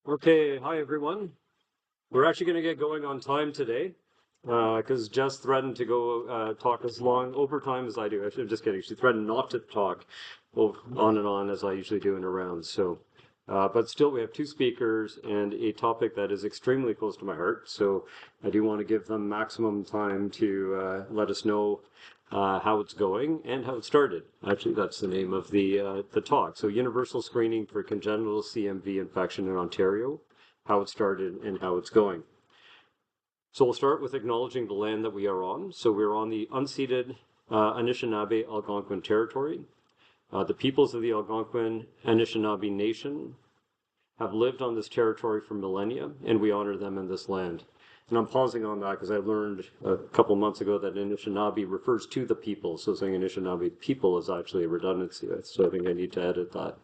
Okay, hi everyone. We're actually going to get going on time today because Jess threatened to go talk as long overtime as I do. Actually, I'm just kidding. She threatened not to talk on and on as I usually do in a round. But still, we have two speakers and a topic that is extremely close to my heart. So I do want to give them maximum time to let us know how it's going and how it started. Actually, that's the name of the talk. So universal screening for congenital CMV infection in Ontario, how it started and how it's going. So we'll start with acknowledging the land that we are on. So we're on the unceded Anishinaabe Algonquin territory. The peoples of the Algonquin Anishinaabe Nation have lived on this territory for millennia, and we honor them in this land. And I'm pausing on that because I learned a couple months ago that Anishinaabe refers to the people, so saying Anishinaabe people is actually a redundancy, so I think I need to edit that.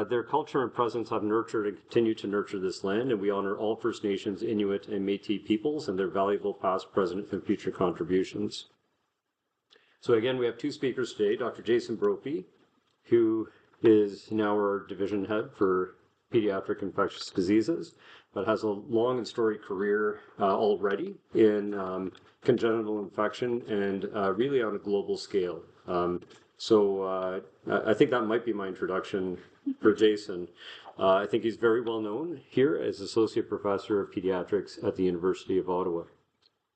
Their culture and presence have nurtured and continue to nurture this land, and we honor all First Nations, Inuit, and Métis peoples and their valuable past, present, and future contributions. So again, we have two speakers today, Dr. Jason Brophy, who is now our division head for pediatric infectious diseases, but has a long and storied career already in congenital infection and really on a global scale. I think that might be my introduction for Jason. I think he's very well known here as Associate Professor of Pediatrics at the University of Ottawa.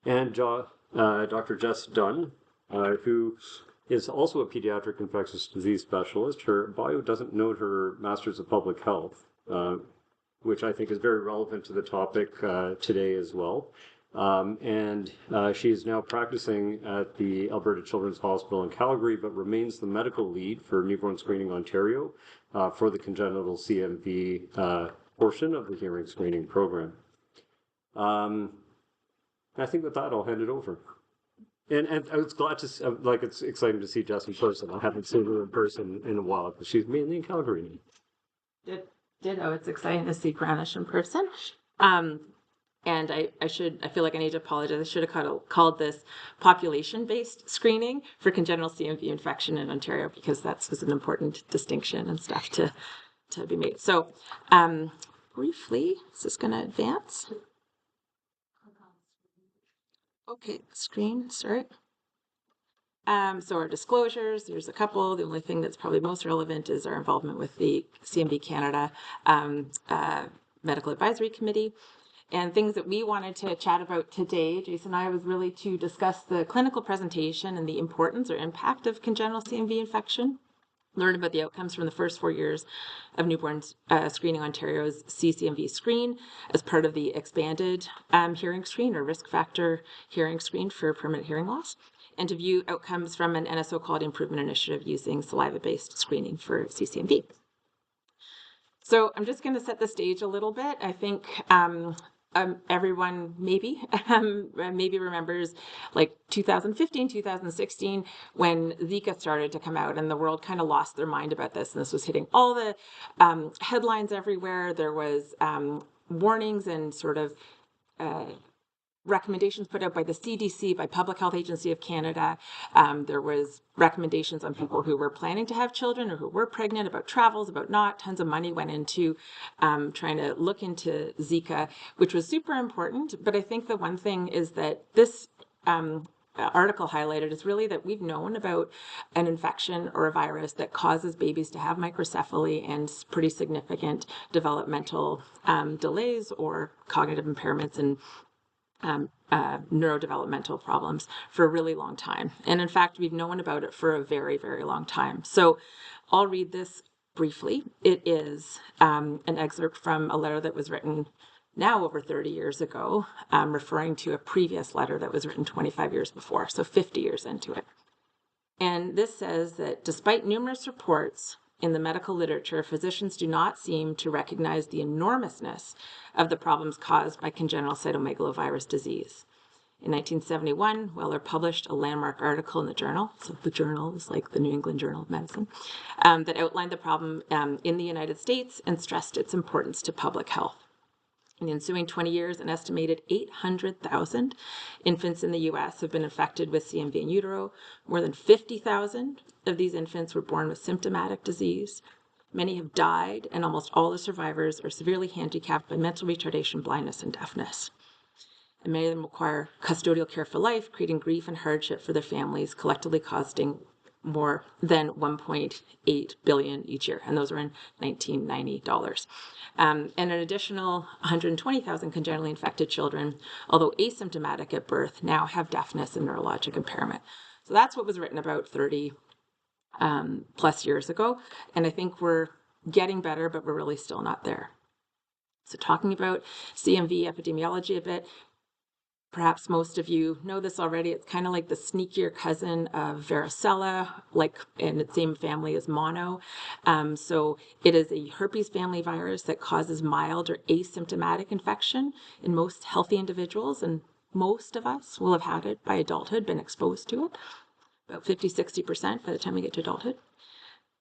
And Dr. Jess Dunn, who is also a pediatric infectious disease specialist. Her bio doesn't note her Master's of Public Health, which I think is very relevant to the topic today as well. She is now practicing at the Alberta Children's Hospital in Calgary, but remains the medical lead for Newborn Screening Ontario for the congenital CMV portion of the hearing screening program. I think with that, I'll hand it over. And I was glad to see, it's exciting to see Jess in person. I haven't seen her in person in a while because she's mainly in Calgary. Ditto. It's exciting to see Granish in person. And I feel like I need to apologize. I should have called this population-based screening for congenital CMV infection in Ontario, because that was an important distinction and stuff to be made. So briefly, is this going to advance? Okay, screen, sorry. So our disclosures, there's a couple. The only thing that's probably most relevant is our involvement with the CMV Canada Medical Advisory Committee. And things that we wanted to chat about today, Jason and I, was really to discuss the clinical presentation and the importance or impact of congenital CMV infection, learn about the outcomes from the first 4 years of Newborn Screening Ontario's CCMV screen as part of the expanded hearing screen or risk factor hearing screen for permanent hearing loss, and to view outcomes from an NSO quality improvement initiative using saliva-based screening for CCMV. So I'm just going to set the stage a little bit. I think everyone maybe remembers like 2015, 2016, when Zika started to come out and the world kind of lost their mind about this. And this was hitting all the headlines everywhere. There was warnings and sort of recommendations put out by the CDC, by Public Health Agency of Canada. There was recommendations on people who were planning to have children or who were pregnant, about travels, about not. Tons of money went into trying to look into Zika, which was super important. But I think the one thing is that this article highlighted is really that we've known about an infection or a virus that causes babies to have microcephaly and pretty significant developmental delays or cognitive impairments and neurodevelopmental problems for a really long time. And in fact, we've known about it for a very, very long time. So I'll read this briefly. It is an excerpt from a letter that was written now over 30 years ago, referring to a previous letter that was written 25 years before, so 50 years into it. And this says that despite numerous reports in the medical literature, physicians do not seem to recognize the enormousness of the problems caused by congenital cytomegalovirus disease. In 1971, Weller published a landmark article in the journal, so the journal is like the New England Journal of Medicine, that outlined the problem in the United States and stressed its importance to public health. In the ensuing 20 years, an estimated 800,000 infants in the U.S. have been infected with CMV in utero. More than 50,000 of these infants were born with symptomatic disease. Many have died, and almost all the survivors are severely handicapped by mental retardation, blindness, and deafness. And many of them require custodial care for life, creating grief and hardship for their families, collectively costing more than 1.8 billion each year, and those are in 1990 dollars. And an additional 120,000 congenitally infected children, although asymptomatic at birth, now have deafness and neurologic impairment. So that's what was written about 30 plus years ago, and I think we're getting better, but we're really still not there. So talking about CMV epidemiology a bit, perhaps most of you know this already. It's kind of like the sneakier cousin of varicella, like in the same family as mono. So it is a herpes family virus that causes mild or asymptomatic infection in most healthy individuals, and most of us will have had it by adulthood, been exposed to it, about 50-60% by the time we get to adulthood.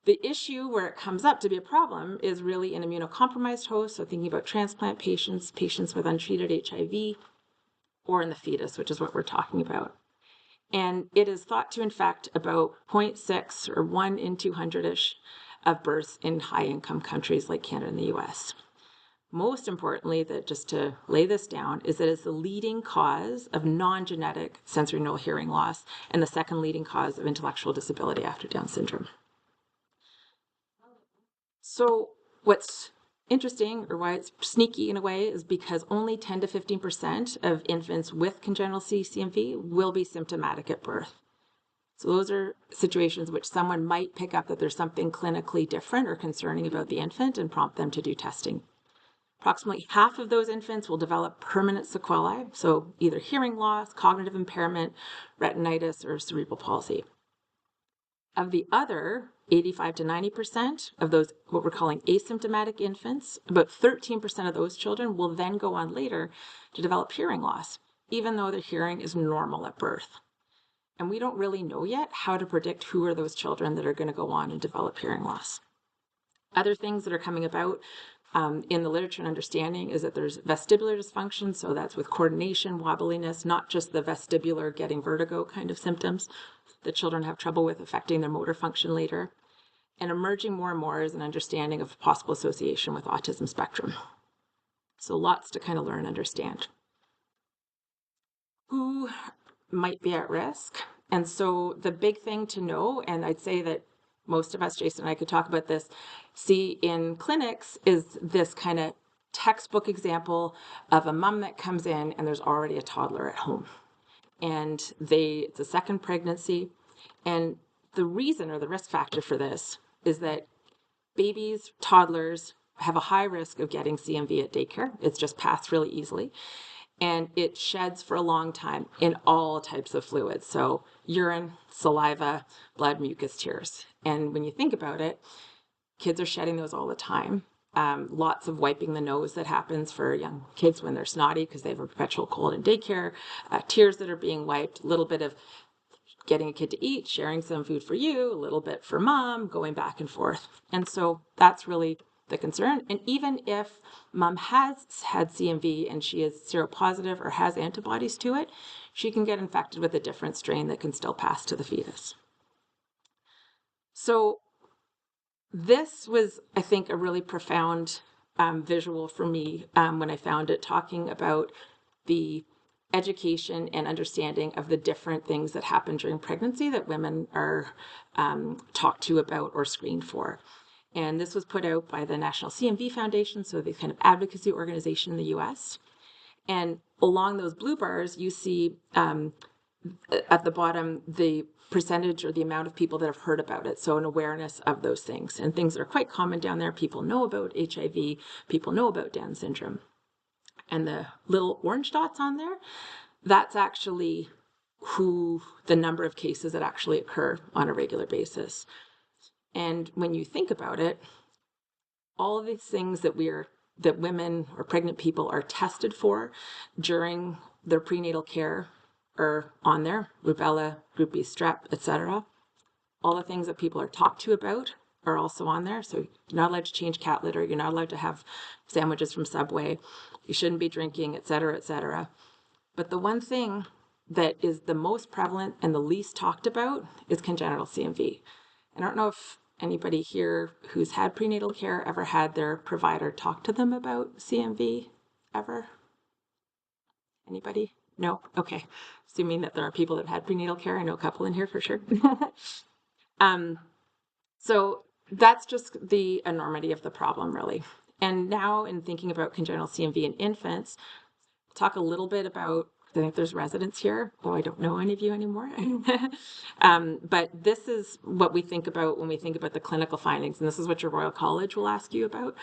The issue where it comes up to be a problem is really in immunocompromised hosts, so thinking about transplant patients, patients with untreated HIV, or in the fetus, which is what we're talking about. And it is thought to infect about 0.6 or 1 in 200-ish of births in high-income countries like Canada and the US. Most importantly, that just to lay this down, is that it's the leading cause of non-genetic sensory neural hearing loss and the second leading cause of intellectual disability after Down syndrome. So what's interesting, or why it's sneaky in a way, is because only 10 to 15% of infants with congenital CMV will be symptomatic at birth. So those are situations which someone might pick up that there's something clinically different or concerning about the infant and prompt them to do testing. Approximately half of those infants will develop permanent sequelae, so either hearing loss, cognitive impairment, retinitis, or cerebral palsy. Of the other 85 to 90% of those, what we're calling asymptomatic infants, about 13% of those children will then go on later to develop hearing loss, even though their hearing is normal at birth. And we don't really know yet how to predict who are those children that are going to go on and develop hearing loss. Other things that are coming about in the literature and understanding is that there's vestibular dysfunction, so that's with coordination, wobbliness, not just the vestibular getting vertigo kind of symptoms that children have trouble with affecting their motor function later. And emerging more and more is an understanding of possible association with autism spectrum. So lots to kind of learn and understand. Who might be at risk? And so the big thing to know, and I'd say that most of us, Jason and I could talk about this, see in clinics is this kind of textbook example of a mom that comes in and there's already a toddler at home. And it's a second pregnancy. And the reason or the risk factor for this is that babies, toddlers have a high risk of getting CMV at daycare. It's just passed really easily. And it sheds for a long time in all types of fluids. So urine, saliva, blood, mucus, tears. And when you think about it, kids are shedding those all the time. Lots of wiping the nose that happens for young kids when they're snotty because they have a perpetual cold in daycare, tears that are being wiped, a little bit of getting a kid to eat, sharing some food for you, a little bit for mom, going back and forth. And so that's really the concern. And even if mom has had CMV and she is seropositive or has antibodies to it, she can get infected with a different strain that can still pass to the fetus. So this was, I think, a really profound visual for me when I found it, talking about the education and understanding of the different things that happen during pregnancy that women are talked to about or screened for. And this was put out by the National CMV Foundation, so the kind of advocacy organization in the US. And along those blue bars, you see at the bottom the percentage or the amount of people that have heard about it, so an awareness of those things. And things that are quite common down there, people know about HIV, people know about Down syndrome. And the little orange dots on there, that's actually the number of cases that actually occur on a regular basis. And when you think about it, all of these things that women or pregnant people are tested for during their prenatal care are on there: rubella, group B strep, etc. All the things that people are talked to about are also on there. So you're not allowed to change cat litter, you're not allowed to have sandwiches from Subway, you shouldn't be drinking, etc., etc. But the one thing that is the most prevalent and the least talked about is congenital CMV. I don't know if Anybody here who's had prenatal care ever had their provider talk to them about CMV ever? Anybody? No? Okay. Assuming that there are people that have had prenatal care. I know a couple in here for sure. So that's just the enormity of the problem, really. And now in thinking about congenital CMV in infants, I'll talk a little bit about, I think there's residents here, though I don't know any of you anymore. But this is what we think about when we think about the clinical findings, and this is what your Royal College will ask you about.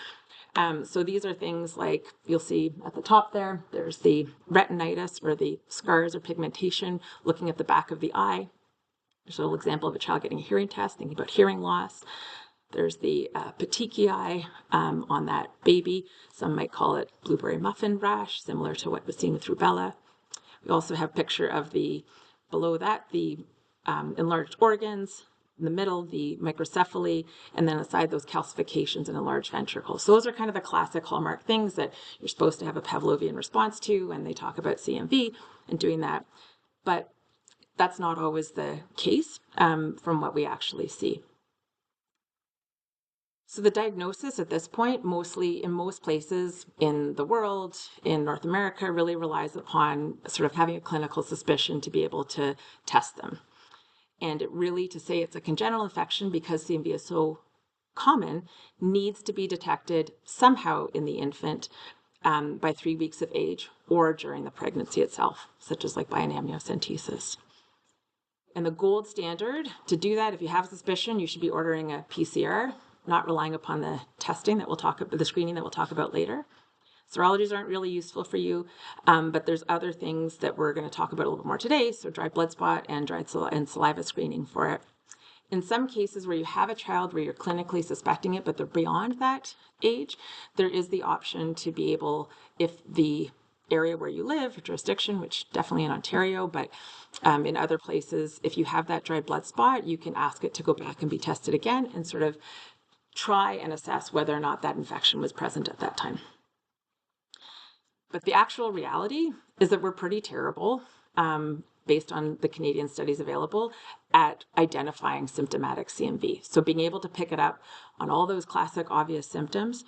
So these are things like, you'll see at the top there, there's the retinitis, or the scars or pigmentation looking at the back of the eye. There's a little example of a child getting a hearing test, thinking about hearing loss. There's the petechiae on that baby. Some might call it blueberry muffin rash, similar to what was seen with rubella. We also have a picture of the, below that, the enlarged organs, in the middle, the microcephaly, and then aside those calcifications and enlarged ventricles. So those are kind of the classic hallmark things that you're supposed to have a Pavlovian response to when they talk about CMV and doing that. But that's not always the case from what we actually see. So the diagnosis at this point, mostly in most places in the world, in North America, really relies upon sort of having a clinical suspicion to be able to test them. And it really, to say it's a congenital infection because CMV is so common, needs to be detected somehow in the infant by 3 weeks of age or during the pregnancy itself, such as like by an amniocentesis. And the gold standard to do that, if you have suspicion, you should be ordering a PCR, not relying upon the testing that we'll talk about, the screening that we'll talk about later. Serologies aren't really useful for you, but there's other things that we're going to talk about a little bit more today. So dried blood spot and saliva screening for it. In some cases where you have a child where you're clinically suspecting it, but they're beyond that age, there is the option to be able, if the area where you live, jurisdiction, which definitely in Ontario, but in other places, if you have that dried blood spot, you can ask it to go back and be tested again and sort of try and assess whether or not that infection was present at that time. But the actual reality is that we're pretty terrible, based on the Canadian studies available, at identifying symptomatic CMV. So being able to pick it up on all those classic obvious symptoms,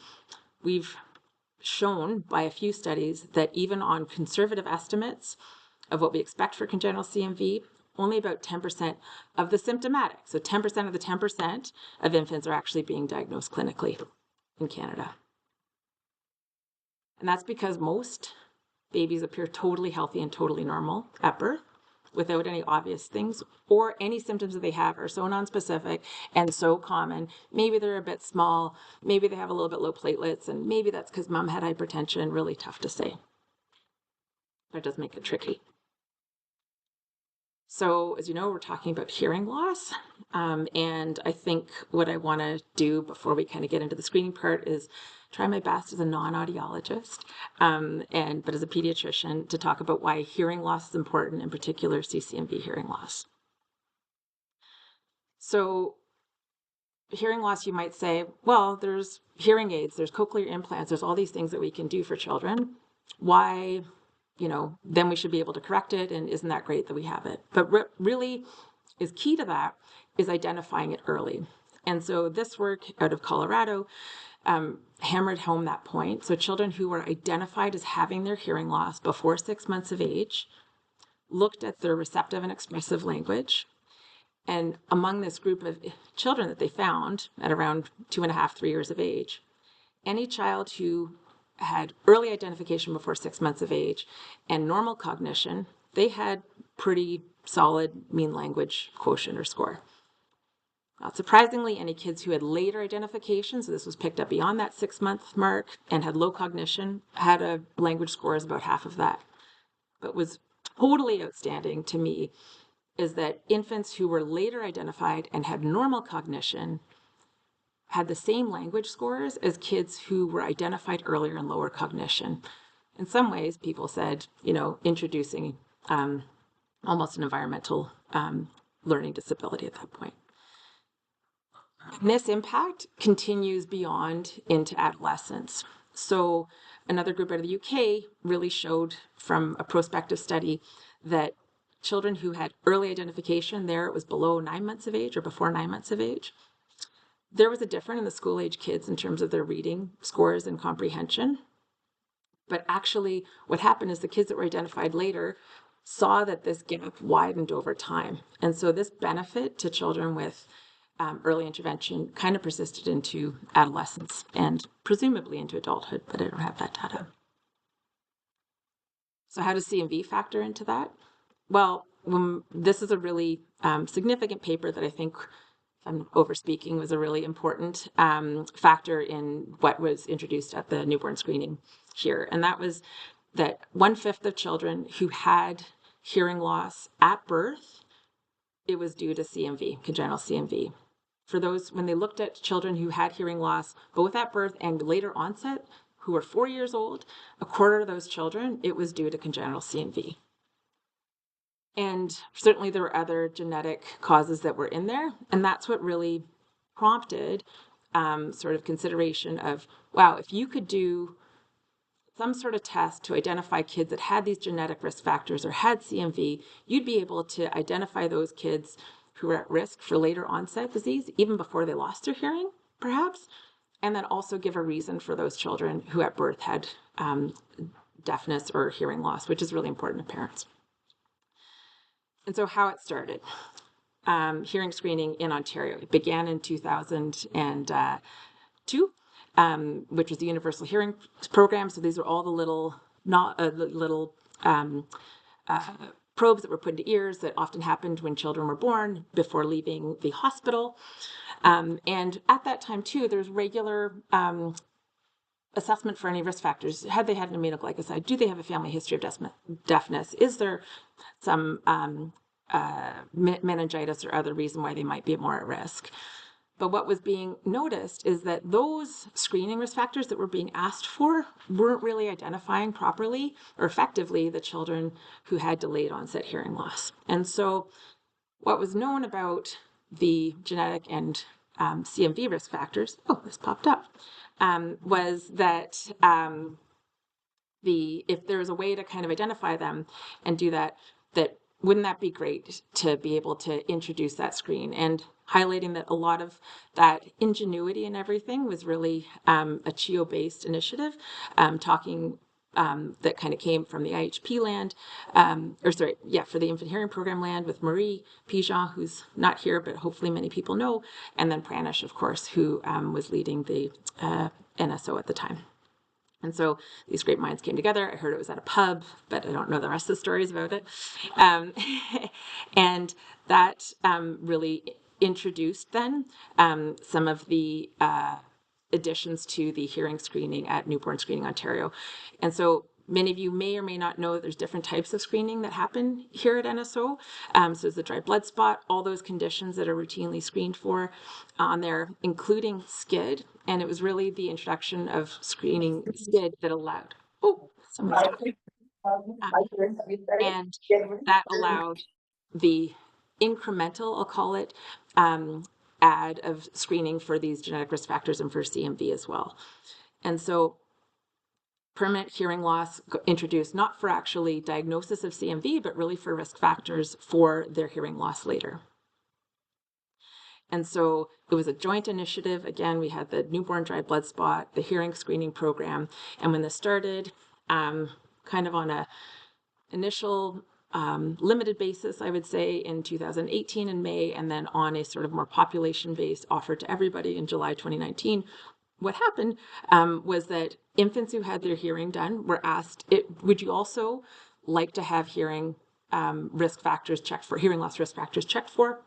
we've shown by a few studies that even on conservative estimates of what we expect for congenital CMV, only about 10% of the symptomatic, so 10% of the 10% of infants are actually being diagnosed clinically in Canada. And that's because most babies appear totally healthy and totally normal at birth without any obvious things, or any symptoms that they have are so nonspecific and so common. Maybe they're a bit small, maybe they have a little bit low platelets, and maybe that's because mom had hypertension. Really tough to say. That does make it tricky. So as you know, we're talking about hearing loss. And I think what I want to do before we kind of get into the screening part is try my best as a non-audiologist, but as a pediatrician, to talk about why hearing loss is important, in particular CCMV hearing loss. So hearing loss, you might say, well, there's hearing aids, there's cochlear implants, there's all these things that we can do for children. Why, then we should be able to correct it, and isn't that great that we have it? But really is key to that is identifying it early. And so this work out of Colorado hammered home that point. So children who were identified as having their hearing loss before 6 months of age looked at their receptive and expressive language. And among this group of children that they found at around 2.5, 3 years of age, any child who had early identification before 6 months of age and normal cognition, they had pretty solid mean language quotient or score. Not surprisingly, any kids who had later identification, so this was picked up beyond that 6-month mark, and had low cognition, had a language score is about half of that. But was totally outstanding to me is that infants who were later identified and had normal cognition had the same language scores as kids who were identified earlier and lower cognition. In some ways, people said, introducing almost an environmental learning disability at that point. And this impact continues beyond into adolescence. So another group out of the UK really showed from a prospective study that children who had early identification, there it was below 9 months of age or before 9 months of age, there was a difference in the school age kids in terms of their reading scores and comprehension. But actually, what happened is the kids that were identified later saw that this gap widened over time. And so this benefit to children with early intervention kind of persisted into adolescence and presumably into adulthood, but I don't have that data. So how does CMV factor into that? Well, this is a really significant paper that I think, if I'm overspeaking, was a really important factor in what was introduced at the newborn screening here. And that was that 1/5 of children who had hearing loss at birth, it was due to CMV, congenital CMV. For those, when they looked at children who had hearing loss, both at birth and later onset, who were 4 years old, a quarter of those children, it was due to congenital CMV. And certainly there were other genetic causes that were in there. And that's what really prompted sort of consideration of, wow, if you could do some sort of test to identify kids that had these genetic risk factors or had CMV, you'd be able to identify those kids who are at risk for later onset disease, even before they lost their hearing, perhaps, and then also give a reason for those children who at birth had deafness or hearing loss, which is really important to parents. And so how it started, hearing screening in Ontario. It began in 2002, which was the Universal Hearing Program. So these are all the little probes that were put into ears that often happened when children were born before leaving the hospital. And at that time, too, there's regular assessment for any risk factors. Had they had an aminoglycoside? Do they have a family history of deafness? Is there some meningitis or other reason why they might be more at risk? But what was being noticed is that those screening risk factors that were being asked for weren't really identifying properly or effectively the children who had delayed onset hearing loss. And so what was known about the genetic and CMV risk factors, oh, this popped up, was that if there was a way to kind of identify them and do that wouldn't that be great to be able to introduce that screen, and highlighting that a lot of that ingenuity and everything was really a CHEO-based initiative, talking that kind of came from the IHP land, for the Infant Hearing Program land with Marie Pigeon, who's not here, but hopefully many people know, and then Pranish, of course, who was leading the NSO at the time. And so these great minds came together. I heard it was at a pub, but I don't know the rest of the stories about it. And that really introduced then some of the additions to the hearing screening at Newborn Screening Ontario. And so many of you may or may not know that there's different types of screening that happen here at NSO. So there's the dry blood spot, all those conditions that are routinely screened for on there, including SCID. And it was really the introduction of screening SCID that allowed, and that allowed the incremental, I'll call it, add of screening for these genetic risk factors and for CMV as well. And so permanent hearing loss introduced not for actually diagnosis of CMV, but really for risk factors for their hearing loss later. And so it was a joint initiative. Again, we had the newborn dry blood spot, the hearing screening program. And when this started, kind of on a initial limited basis, I would say, in 2018 in May, and then on a sort of more population-based offer to everybody in July 2019, what happened was that infants who had their hearing done were asked, would you also like to have hearing risk factors checked for, hearing loss risk factors checked for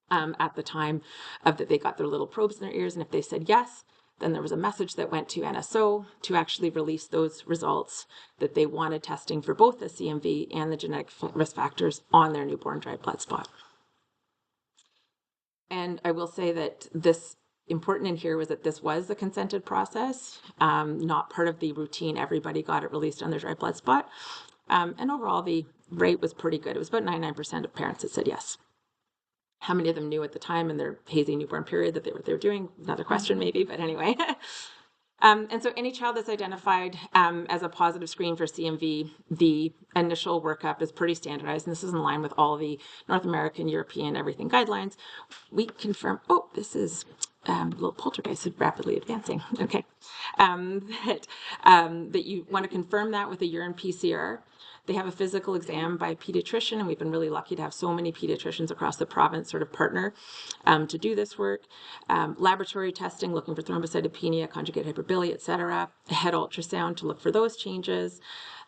at the time of that they got their little probes in their ears? And if they said yes, then there was a message that went to NSO to actually release those results that they wanted testing for both the CMV and the genetic risk factors on their newborn dry blood spot. And I will say that this important in here was that this was a consented process, not part of the routine. Everybody got it released on their dry blood spot. And overall, the rate was pretty good. It was about 99% of parents that said yes. How many of them knew at the time in their hazy newborn period that they were doing? Another question maybe, but anyway. And so any child that's identified as a positive screen for CMV, the initial workup is pretty standardized, and this is in line with all the North American, European, everything guidelines. We confirm, this is little poltergeist is rapidly advancing. Okay, that you want to confirm that with a urine PCR. They have a physical exam by a pediatrician, and we've been really lucky to have so many pediatricians across the province sort of partner to do this work. Laboratory testing, looking for thrombocytopenia, conjugate hyperbilia, etc. A head ultrasound to look for those changes.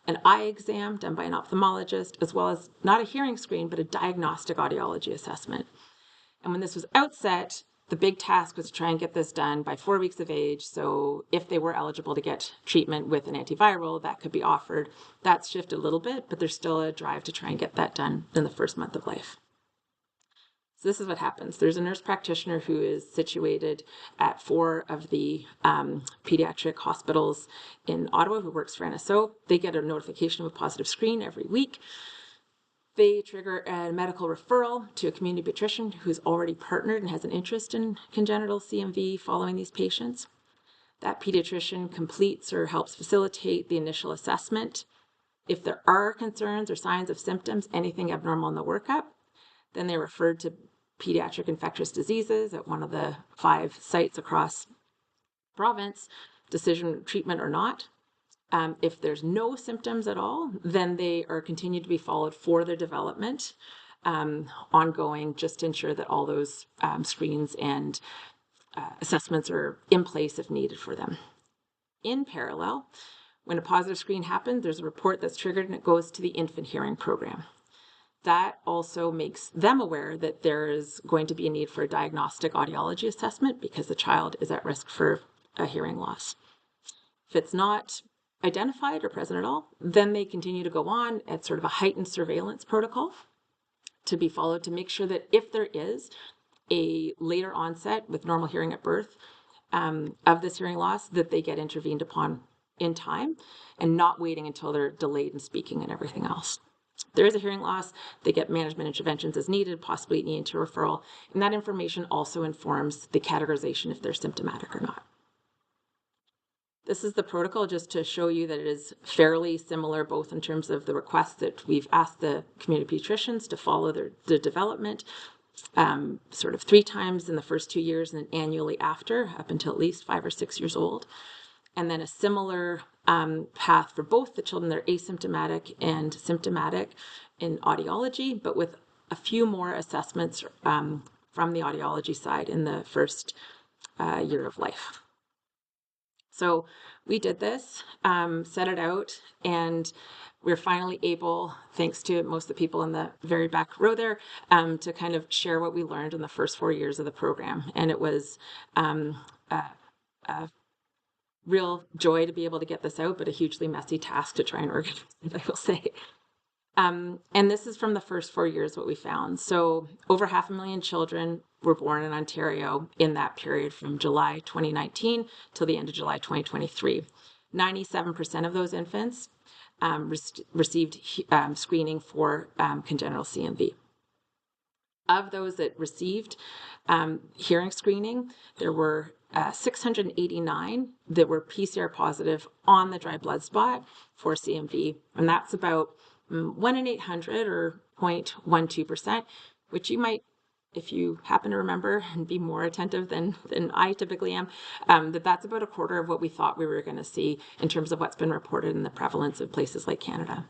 An eye exam done by an ophthalmologist, as well as not a hearing screen, but a diagnostic audiology assessment. And when this was outset, the big task was to try and get this done by 4 weeks of age. So if they were eligible to get treatment with an antiviral, that could be offered. That's shifted a little bit, but there's still a drive to try and get that done in the first month of life. So this is what happens. There's a nurse practitioner who is situated at 4 of the pediatric hospitals in Ottawa who works for NSO. They get a notification of a positive screen every week. They trigger a medical referral to a community pediatrician who's already partnered and has an interest in congenital CMV following these patients. That pediatrician completes or helps facilitate the initial assessment. If there are concerns or signs of symptoms, anything abnormal in the workup, then they're referred to pediatric infectious diseases at one of the 5 sites across province, decision treatment or not. If there's no symptoms at all, then they are continued to be followed for their development, ongoing, just to ensure that all those screens and assessments are in place if needed for them. In parallel, when a positive screen happens, there's a report that's triggered and it goes to the infant hearing program. That also makes them aware that there is going to be a need for a diagnostic audiology assessment because the child is at risk for a hearing loss. If it's not identified or present at all, then they continue to go on at sort of a heightened surveillance protocol to be followed to make sure that if there is a later onset with normal hearing at birth of this hearing loss, that they get intervened upon in time and not waiting until they're delayed in speaking and everything else. If there is a hearing loss, they get management interventions as needed, possibly an ENT referral, and that information also informs the categorization if they're symptomatic or not. This is the protocol just to show you that it is fairly similar, both in terms of the requests that we've asked the community pediatricians to follow their development, sort of 3 times in the first 2 years and then annually after, up until at least 5 or 6 years old. And then a similar path for both the children that are asymptomatic and symptomatic in audiology, but with a few more assessments from the audiology side in the first year of life. So we did this, set it out, and we're finally able, thanks to most of the people in the very back row there, to kind of share what we learned in the first 4 years of the program. And it was a real joy to be able to get this out, but a hugely messy task to try and organize it, I will say. And this is from the first 4 years what we found. So over 500,000 children were born in Ontario in that period from July 2019 till the end of July 2023. 97% of those infants received screening for congenital CMV. Of those that received hearing screening, there were 689 that were PCR positive on the dry blood spot for CMV, and that's about 1 in 800 or 0.12%, which you might, if you happen to remember and be more attentive than I typically am, that's about a quarter of what we thought we were going to see in terms of what's been reported in the prevalence of places like Canada.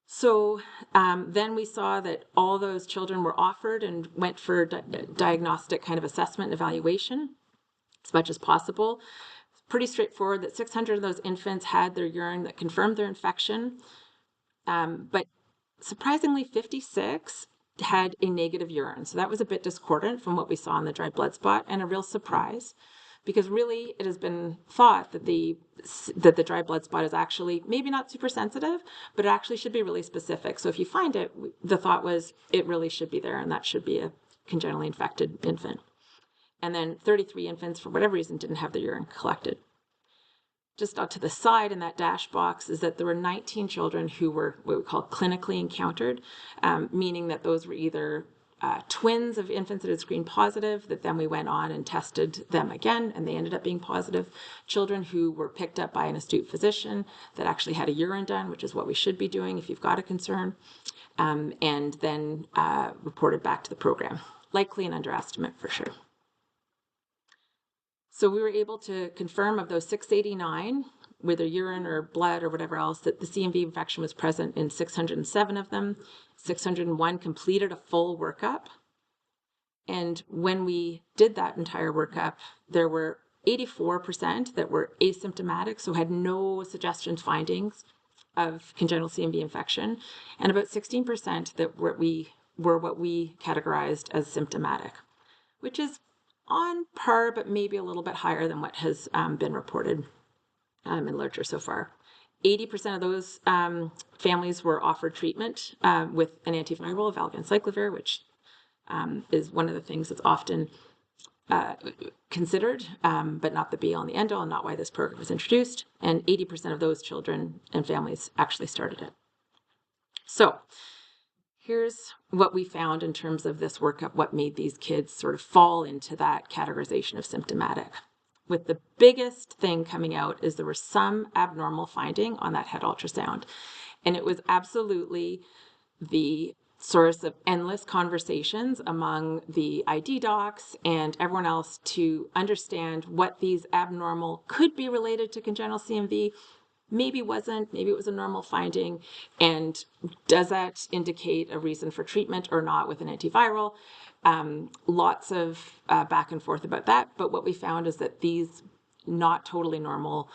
So then we saw that all those children were offered and went for diagnostic kind of assessment and evaluation as much as possible. Pretty straightforward that 600 of those infants had their urine that confirmed their infection. But surprisingly, 56 had a negative urine. So that was a bit discordant from what we saw in the dry blood spot, and a real surprise, because really it has been thought that the dry blood spot is actually maybe not super sensitive, but it actually should be really specific. So if you find it, the thought was it really should be there, and that should be a congenitally infected infant. And then 33 infants, for whatever reason, didn't have their urine collected. Just out to the side in that dash box is that there were 19 children who were what we call clinically encountered, meaning that those were either twins of infants that had screened positive, that then we went on and tested them again, and they ended up being positive. Children who were picked up by an astute physician that actually had a urine done, which is what we should be doing if you've got a concern, and then reported back to the program. Likely an underestimate for sure. So we were able to confirm of those 689, whether urine or blood or whatever else, that the CMV infection was present in 607 of them. 601 completed a full workup. And when we did that entire workup, there were 84% that were asymptomatic, so had no suggestion findings of congenital CMV infection, and about 16% that were what we categorized as symptomatic, which is on par, but maybe a little bit higher than what has been reported in literature so far. 80% of those families were offered treatment with an antiviral, valganciclovir, which is one of the things that's often considered, but not the be-all and the end-all, and not why this program was introduced. And 80% of those children and families actually started it. So here's what we found in terms of this workup, what made these kids sort of fall into that categorization of symptomatic. With the biggest thing coming out is there was some abnormal finding on that head ultrasound. And it was absolutely the source of endless conversations among the ID docs and everyone else to understand what these abnormal could be related to congenital CMV, maybe wasn't, maybe it was a normal finding, and does that indicate a reason for treatment or not with an antiviral? Lots of back and forth about that, but what we found is that these not totally normal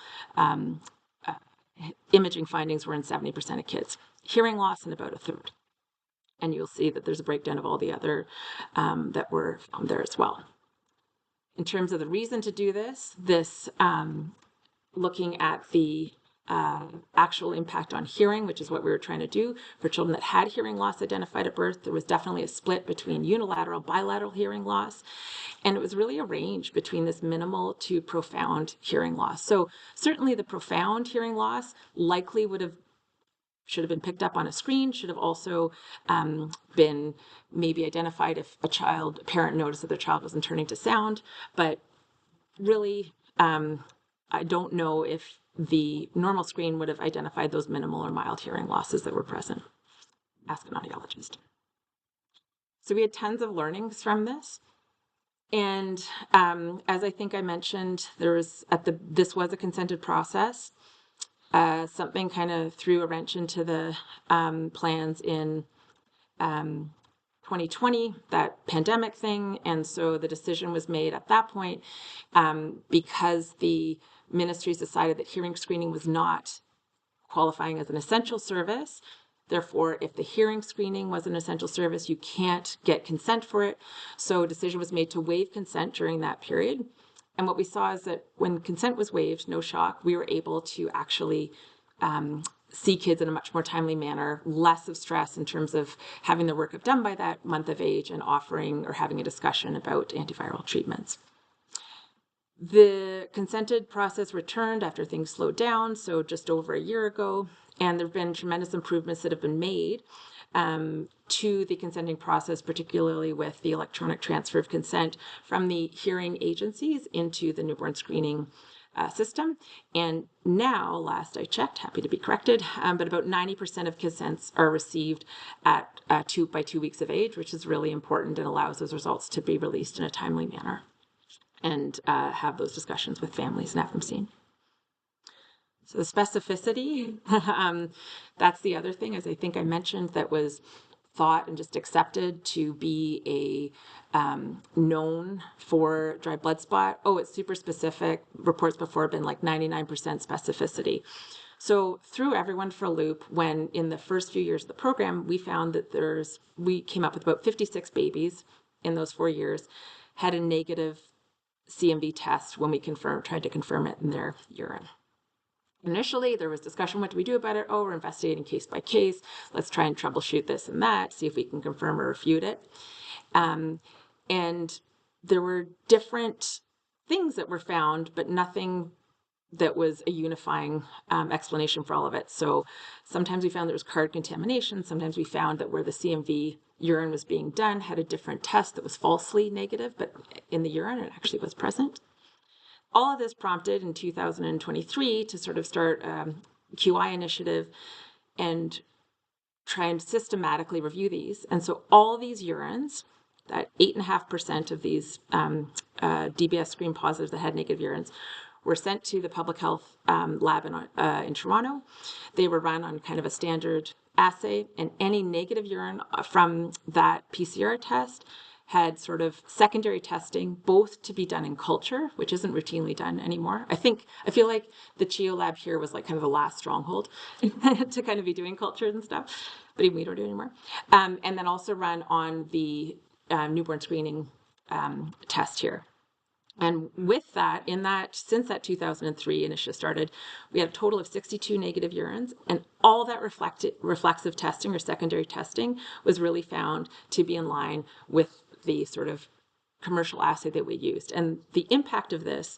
imaging findings were in 70% of kids. Hearing loss in about a third. And you'll see that there's a breakdown of all the other that were found there as well. In terms of the reason to do this, looking at the actual impact on hearing, which is what we were trying to do for children that had hearing loss identified at birth, there was definitely a split between unilateral, bilateral hearing loss, and it was really a range between this minimal to profound hearing loss. So certainly the profound hearing loss likely should have been picked up on a screen, should have also been maybe identified if a parent noticed that their child wasn't turning to sound. But really, I don't know if the normal screen would have identified those minimal or mild hearing losses that were present. Ask an audiologist. So we had tons of learnings from this. And as I think I mentioned, this was a consented process. Something kind of threw a wrench into the plans in 2020, that pandemic thing. And so the decision was made at that point because the ministries decided that hearing screening was not qualifying as an essential service. Therefore, if the hearing screening was an essential service, you can't get consent for it. So a decision was made to waive consent during that period. And what we saw is that when consent was waived, no shock, we were able to actually see kids in a much more timely manner, less of stress in terms of having their workup done by that month of age and offering or having a discussion about antiviral treatments. The consented process returned after things slowed down, so just over a year ago, and there have been tremendous improvements that have been made to the consenting process, particularly with the electronic transfer of consent from the hearing agencies into the newborn screening system. And now, last I checked, happy to be corrected, but about 90% of consents are received at by 2 weeks of age, which is really important and allows those results to be released in a timely manner and have those discussions with families and have them seen. So the specificity, that's the other thing, as I think I mentioned, that was thought and just accepted to be known for dry blood spot. Oh, it's super specific. Reports before have been like 99% specificity. So threw everyone for a loop when in the first few years of the program, we found that we came up with about 56 babies in those 4 years had a negative CMV test when we tried to confirm it in their urine. Initially, there was discussion, what do we do about it? Oh, we're investigating case by case. Let's try and troubleshoot this and that, see if we can confirm or refute it. And there were different things that were found, but nothing that was a unifying explanation for all of it. So sometimes we found there was card contamination. Sometimes we found that where the CMV urine was being done had a different test that was falsely negative, but in the urine it actually was present. All of this prompted in 2023 to sort of start a QI initiative and try and systematically review these. And so all these urines that 8.5% of these DBS screen positives that had negative urines were sent to the public health lab in Toronto. They were run on kind of a standard assay, and any negative urine from that PCR test had sort of secondary testing, both to be done in culture, which isn't routinely done anymore. I feel like the CHEO lab here was like kind of the last stronghold to kind of be doing cultures and stuff, but even we don't do it anymore. And then also run on the newborn screening test here. And with that, since that 2003 initiative started, we had a total of 62 negative urines, and all that reflexive testing or secondary testing was really found to be in line with the sort of commercial assay that we used. And the impact of this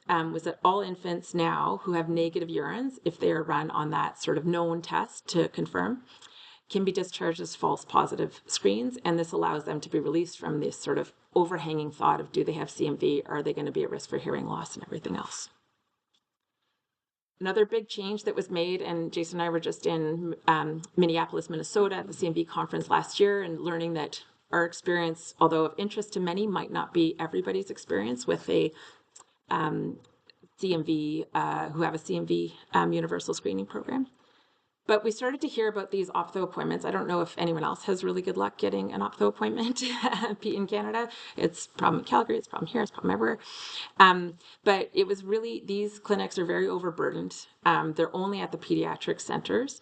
was that all infants now who have negative urines, if they are run on that sort of known test to confirm, can be discharged as false positive screens, and this allows them to be released from this sort of overhanging thought of, do they have CMV? Are they going to be at risk for hearing loss and everything else? Another big change that was made, and Jason and I were just in Minneapolis, Minnesota at the CMV conference last year, and learning that our experience, although of interest to many, might not be everybody's experience with a CMV, who have a CMV universal screening program. But we started to hear about these optho appointments. I don't know if anyone else has really good luck getting an optho appointment in Canada. It's a problem in Calgary, it's a problem here, it's a problem everywhere. But it was really, these clinics are very overburdened. They're only at the pediatric centers.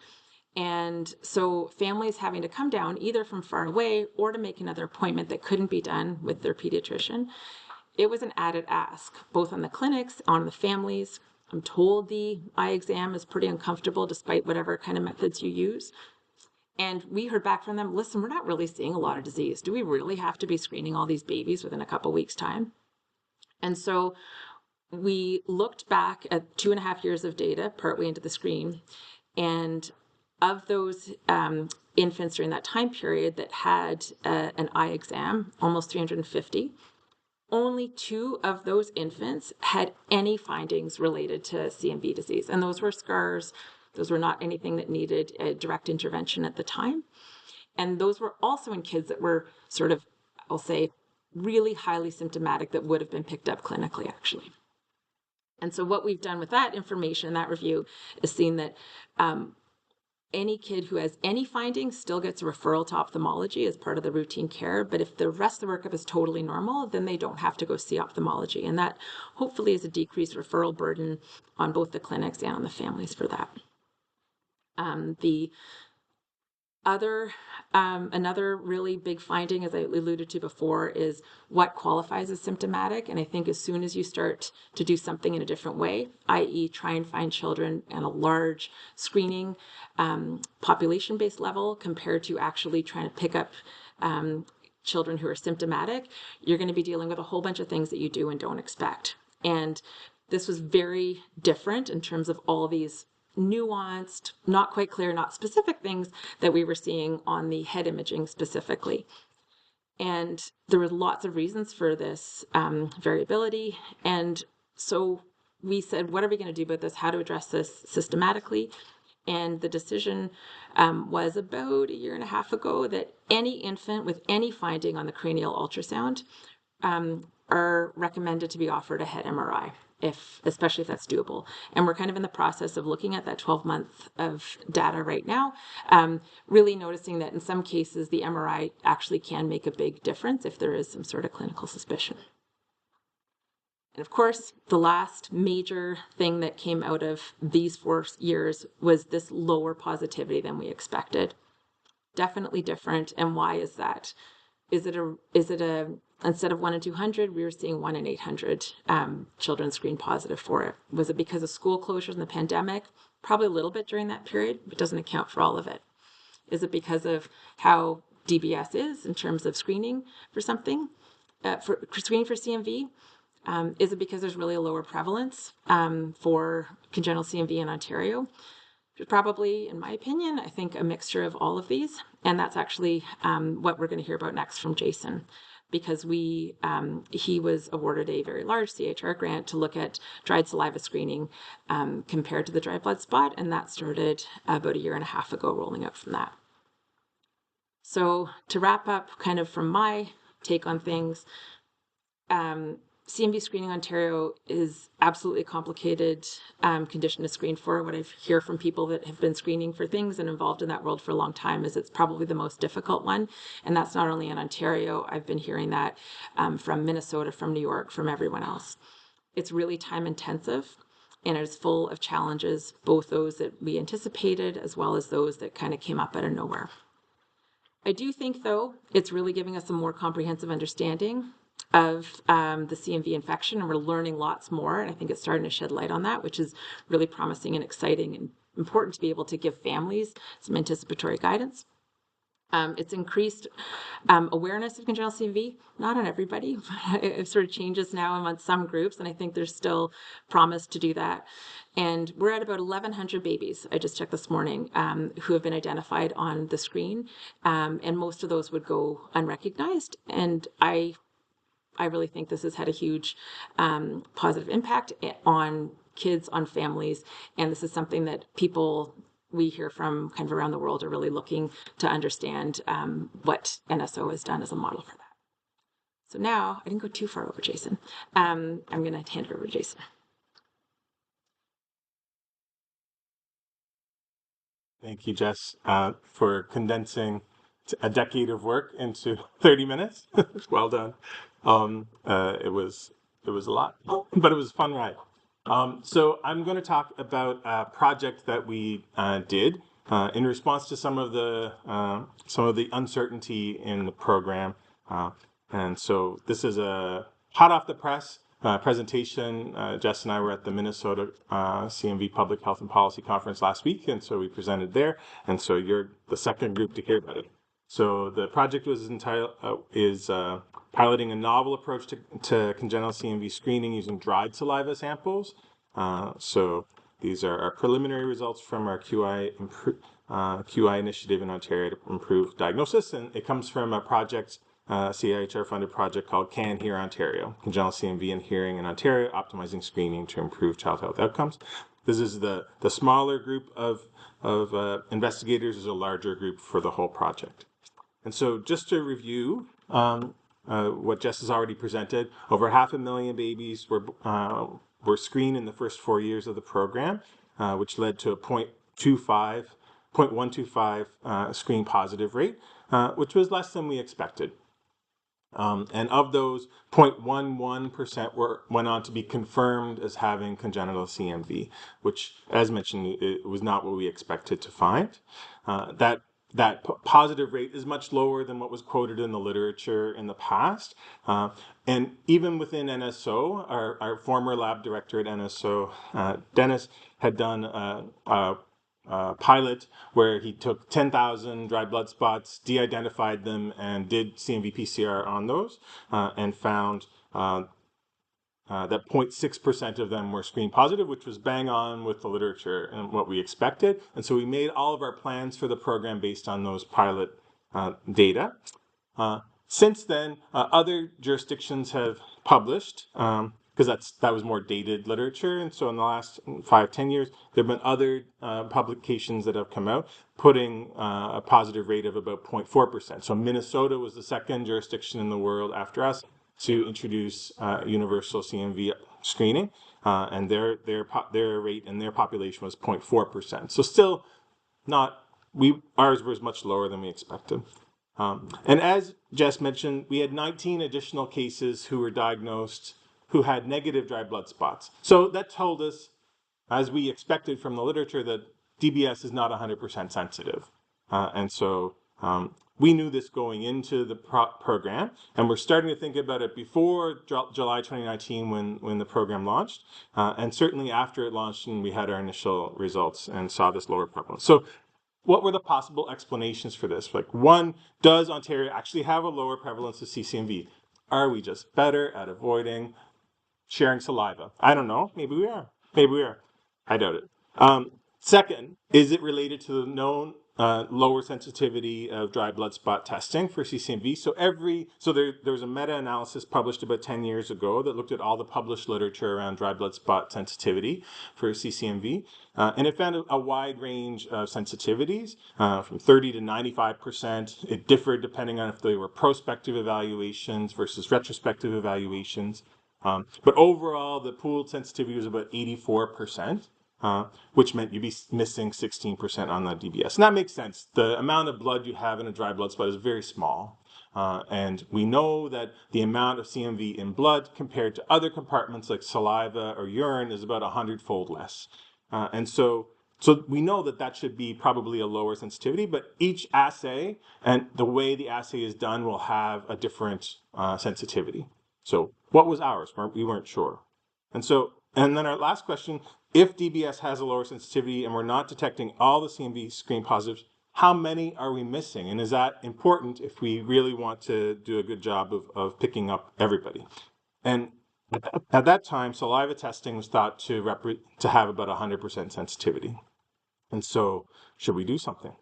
And so families having to come down either from far away or to make another appointment that couldn't be done with their pediatrician. It was an added ask, both on the clinics, on the families. I'm told the eye exam is pretty uncomfortable despite whatever kind of methods you use. And we heard back from them, listen, we're not really seeing a lot of disease. Do we really have to be screening all these babies within a couple weeks' time? And so we looked back at 2.5 years of data partway into the screen, and of those infants during that time period that had an eye exam, almost 350, only 2 of those infants had any findings related to CMV disease. And those were scars. Those were not anything that needed a direct intervention at the time. And those were also in kids that were sort of, I'll say, really highly symptomatic that would have been picked up clinically, actually. And so what we've done with that information, that review, is seen that any kid who has any findings still gets a referral to ophthalmology as part of the routine care. But if the rest of the workup is totally normal, then they don't have to go see ophthalmology. And that hopefully is a decreased referral burden on both the clinics and on the families for that. Another really big finding, as I alluded to before, is what qualifies as symptomatic. And I think as soon as you start to do something in a different way, i.e. try and find children at a large screening population-based level compared to actually trying to pick up children who are symptomatic, you're going to be dealing with a whole bunch of things that you do and don't expect. And this was very different in terms of all these nuanced, not quite clear, not specific things that we were seeing on the head imaging specifically. And there were lots of reasons for this variability. And so we said, what are we going to do about this? How to address this systematically? And the decision was about 1.5 years ago that any infant with any finding on the cranial ultrasound are recommended to be offered a head MRI, especially if that's doable. And we're kind of in the process of looking at that 12-month of data right now, really noticing that in some cases the MRI actually can make a big difference if there is some sort of clinical suspicion. And of course, the last major thing that came out of these 4 years was this lower positivity than we expected. Definitely different. And why is that? Is it instead of 1 in 200, we were seeing 1 in 800 children screened positive for it. Was it because of school closures and the pandemic? Probably a little bit during that period, but doesn't account for all of it. Is it because of how DBS is in terms of screening for something, screening for CMV? Is it because there's really a lower prevalence for congenital CMV in Ontario? Probably, in my opinion, I think a mixture of all of these. And that's actually what we're going to hear about next from Jason, because he was awarded a very large CHR grant to look at dried saliva screening compared to the dried blood spot. And that started about 1.5 years ago, rolling out from that. So to wrap up kind of from my take on things. CMV screening in Ontario is absolutely a complicated condition to screen for. What I hear from people that have been screening for things and involved in that world for a long time is it's probably the most difficult one. And that's not only in Ontario. I've been hearing that from Minnesota, from New York, from everyone else. It's really time intensive, and it's full of challenges, both those that we anticipated as well as those that kind of came up out of nowhere. I do think, though, it's really giving us a more comprehensive understanding of the CMV infection, and we're learning lots more, and I think it's starting to shed light on that, which is really promising and exciting and important to be able to give families some anticipatory guidance. It's increased awareness of congenital CMV, not on everybody, but it sort of changes now amongst some groups, and I think there's still promise to do that. And we're at about 1,100 babies, I just checked this morning, who have been identified on the screen, and most of those would go unrecognized. And I really think this has had a huge positive impact on kids, on families, and this is something that people we hear from kind of around the world are really looking to understand what NSO has done as a model for that. So now, I didn't go too far over, Jason. I'm going to hand it over to Jason. Thank you, Jess, for condensing a decade of work into 30 minutes. Well done. It was a lot, but it was a fun ride. So I'm going to talk about a project that we did in response to some of the uncertainty in the program, and so this is a hot off the press presentation. Jess and I were at the Minnesota CMV Public Health and Policy Conference last week, and so we presented there. And so you're the second group to hear about it. So the project was piloting a novel approach to congenital CMV screening using dried saliva samples. So these are our preliminary results from our QI initiative in Ontario to improve diagnosis, and it comes from a project, CHEO-funded project called CAN Hear Ontario, Congenital CMV and Hearing in Ontario, Optimizing Screening to Improve Child Health Outcomes. This is the smaller group of investigators, is a larger group for the whole project. And so just to review what Jess has already presented, over 500,000 babies were screened in the first 4 years of the program, which led to a 0.125 screen positive rate, which was less than we expected. And of those, 0.11% went on to be confirmed as having congenital CMV, which, as mentioned, it was not what we expected to find. That positive rate is much lower than what was quoted in the literature in the past. And even within NSO, our former lab director at NSO, Dennis, had done a pilot where he took 10,000 dried blood spots, de-identified them, and did CMV PCR on those, and found that 0.6% of them were screen positive, which was bang on with the literature and what we expected. And so we made all of our plans for the program based on those pilot data. Since then, other jurisdictions have published, because that was more dated literature, and so in the last 5-10 years, there have been other publications that have come out putting a positive rate of about 0.4%. So Minnesota was the second jurisdiction in the world after us to introduce universal CMV screening, and their rate and their population was 0.4%. So still not, ours was much lower than we expected. And as Jess mentioned, we had 19 additional cases who were diagnosed who had negative dried blood spots. So that told us, as we expected from the literature, that DBS is not 100% sensitive. And so we knew this going into the program, and we're starting to think about it before July 2019 when the program launched, and certainly after it launched and we had our initial results and saw this lower prevalence. So what were the possible explanations for this? Like, one, does Ontario actually have a lower prevalence of CCMV? Are we just better at avoiding sharing saliva? I don't know. Maybe we are. Maybe we are. I doubt it. Second, is it related to the known lower sensitivity of dry blood spot testing for CCMV? So there was a meta-analysis published about 10 years ago that looked at all the published literature around dry blood spot sensitivity for CCMV, and it found a wide range of sensitivities from 30 to 95%. It differed depending on if they were prospective evaluations versus retrospective evaluations. But overall, the pooled sensitivity was about 84%. Which meant you'd be missing 16% on the DBS. And that makes sense. The amount of blood you have in a dry blood spot is very small. And we know that the amount of CMV in blood compared to other compartments like saliva or urine is about 100-fold less. And so we know that should be probably a lower sensitivity, but each assay and the way the assay is done will have a different sensitivity. So what was ours? We weren't sure. And then our last question, if DBS has a lower sensitivity and we're not detecting all the CMV screen positives, how many are we missing? And is that important if we really want to do a good job of picking up everybody? And at that time, saliva testing was thought to have about 100% sensitivity. And so should we do something?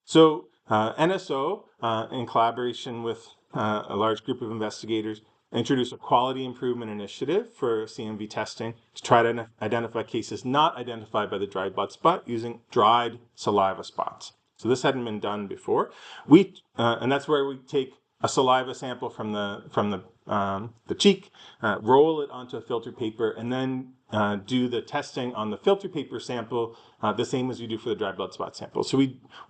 So NSO, in collaboration with a large group of investigators, introduced a quality improvement initiative for CMV testing to try to identify cases not identified by the dried blood spot using dried saliva spots. So this hadn't been done before. And that's where we take a saliva sample from the cheek, roll it onto a filter paper, and then do the testing on the filter paper sample the same as you do for the dry blood spot sample. So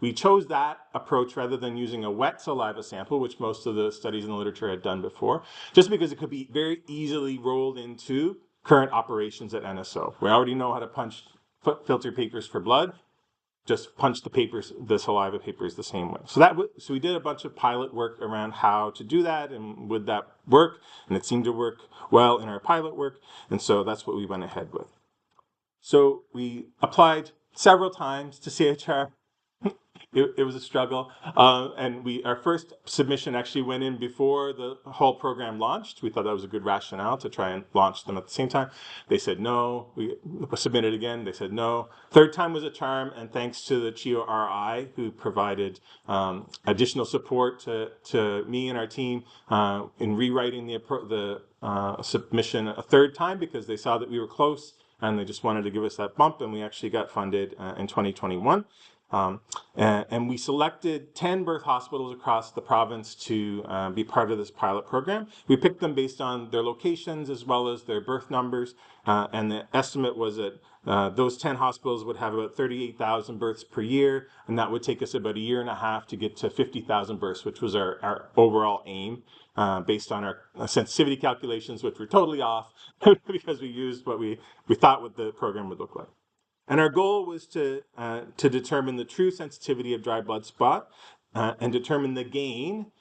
we chose that approach rather than using a wet saliva sample, which most of the studies in the literature had done before, just because it could be very easily rolled into current operations at NSO. We already know how to punch filter papers for blood. Just punch the saliva papers the same way. So we did a bunch of pilot work around how to do that and would that work, and it seemed to work well in our pilot work, and so that's what we went ahead with. So we applied several times to CHR. It was a struggle, and our first submission actually went in before the whole program launched. We thought that was a good rationale to try and launch them at the same time. They said no. We submitted again. They said no. Third time was a charm, and thanks to the CHEO RI who provided additional support to me and our team in rewriting the submission a third time because they saw that we were close and they just wanted to give us that bump, and we actually got funded in 2021. And we selected 10 birth hospitals across the province to be part of this pilot program. We picked them based on their locations as well as their birth numbers, and the estimate was that those 10 hospitals would have about 38,000 births per year, and that would take us about a year and a half to get to 50,000 births, which was our overall aim, based on our sensitivity calculations, which were totally off because we used what we thought what the program would look like. And our goal was to determine the true sensitivity of dry blood spot and determine the gain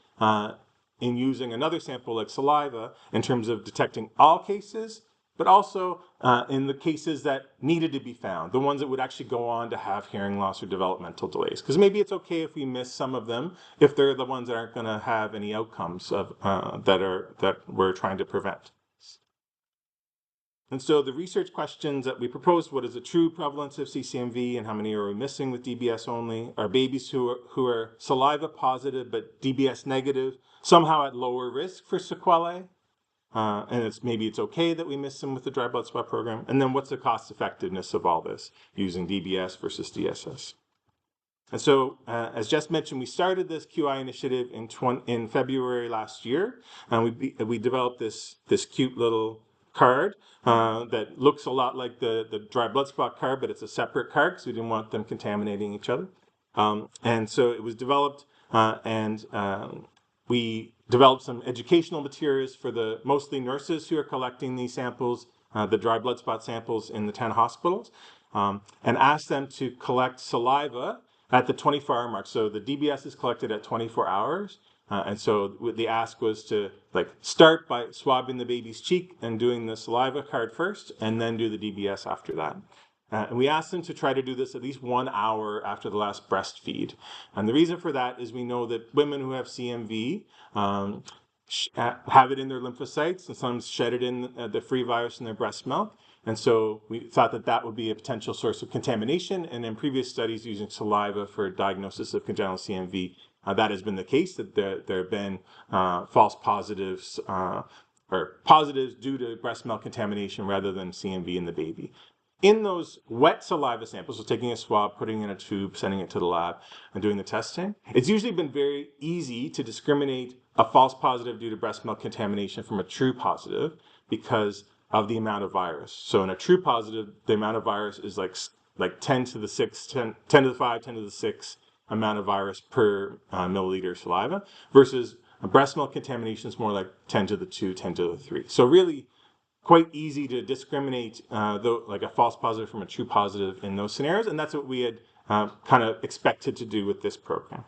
in using another sample like saliva in terms of detecting all cases, but also in the cases that needed to be found, the ones that would actually go on to have hearing loss or developmental delays. Because maybe it's okay if we miss some of them if they're the ones that aren't going to have any outcomes that we're trying to prevent. And so the research questions that we proposed, what is the true prevalence of CCMV and how many are we missing with DBS only? Are babies who are saliva positive but DBS negative somehow at lower risk for sequelae? And maybe it's okay that we miss them with the dry blood spot program. And then what's the cost effectiveness of all this using DBS versus DSS? And so, as Jess mentioned, we started this QI initiative in February last year, and we developed this cute little card that looks a lot like the dry blood spot card, but it's a separate card because we didn't want them contaminating each other. And so it was developed, and we developed some educational materials for the mostly nurses who are collecting these samples, the dry blood spot samples in the 10 hospitals, and asked them to collect saliva at the 24-hour mark. So the DBS is collected at 24 hours. And so the ask was to start by swabbing the baby's cheek and doing the saliva card first, and then do the DBS after that. And we asked them to try to do this at least 1 hour after the last breastfeed. And the reason for that is we know that women who have CMV have it in their lymphocytes and sometimes shed it in the free virus in their breast milk. And so we thought that that would be a potential source of contamination. And in previous studies using saliva for diagnosis of congenital CMV, that has been the case, that there have been false positives or positives due to breast milk contamination rather than CMV in the baby. In those wet saliva samples, so taking a swab, putting it in a tube, sending it to the lab, and doing the testing, it's usually been very easy to discriminate a false positive due to breast milk contamination from a true positive because of the amount of virus. So in a true positive, the amount of virus is like 10 to the 6, 10 to the 5, 10 to the 6 amount of virus per milliliter saliva, versus breast milk contamination is more like 10 to the 2, 10 to the 3. So really, quite easy to discriminate like a false positive from a true positive in those scenarios, and that's what we had kind of expected to do with this program.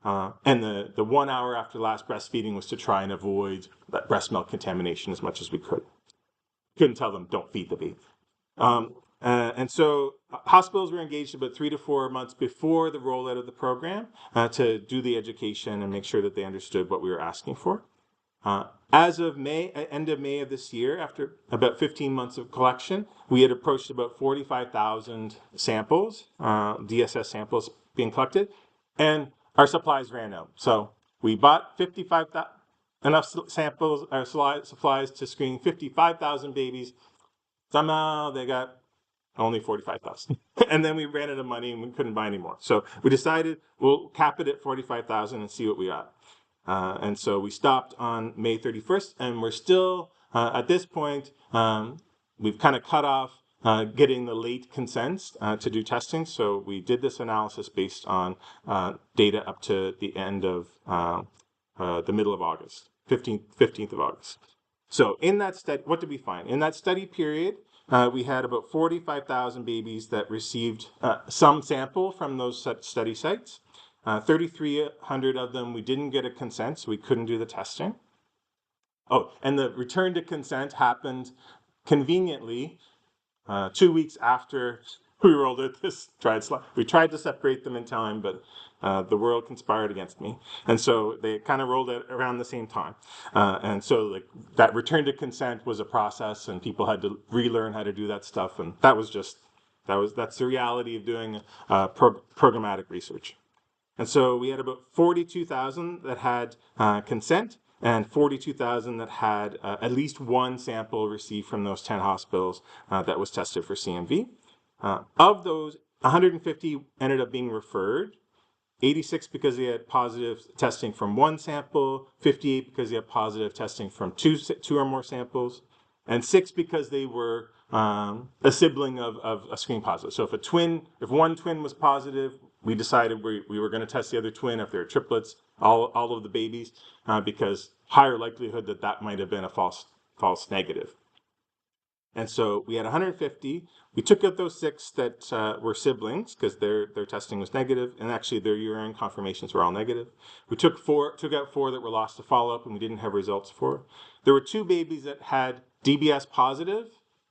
And the 1 hour after last breastfeeding was to try and avoid that breast milk contamination as much as we could. Couldn't tell them, don't feed the baby. And so hospitals were engaged about 3 to 4 months before the rollout of the program to do the education and make sure that they understood what we were asking for. As of end of May of this year, after about 15 months of collection, we had approached about 45,000 samples, DSS samples being collected, and our supplies ran out. So we bought 55,000 enough samples or supplies to screen 55,000 babies. Somehow they got only 45,000. And then we ran out of money and we couldn't buy any more. So we decided we'll cap it at 45,000 and see what we got. And so we stopped on May 31st, and we're still, at this point, we've kind of cut off getting the late consents to do testing. So we did this analysis based on data up to the end of the middle of August, 15th of August. So in that study, what did we find? In that study period, we had about 45,000 babies that received some sample from those study sites. 3,300 of them, we didn't get a consent, so we couldn't do the testing. Oh, and the return to consent happened conveniently 2 weeks after we rolled out this tried slide. We tried to separate them in time, but the world conspired against me. And so they kind of rolled it around the same time. And so like that return to consent was a process, and people had to relearn how to do that stuff. And that's the reality of doing programmatic research. And so we had about 42,000 that had consent and 42,000 that had at least one sample received from those 10 hospitals that was tested for CMV. Of those, 150 ended up being referred, 86 because they had positive testing from one sample, 58 because they had positive testing from two or more samples, and 6 because they were a sibling of a screen positive. So if one twin was positive, we decided we were going to test the other twin if they're triplets, all of the babies, because higher likelihood that might have been a false negative. And so we had 150. We took out those 6 that were siblings because their testing was negative, and actually their urine confirmations were all negative. We took out 4 that were lost to follow-up, and we didn't have results for. There were 2 babies that had DBS positive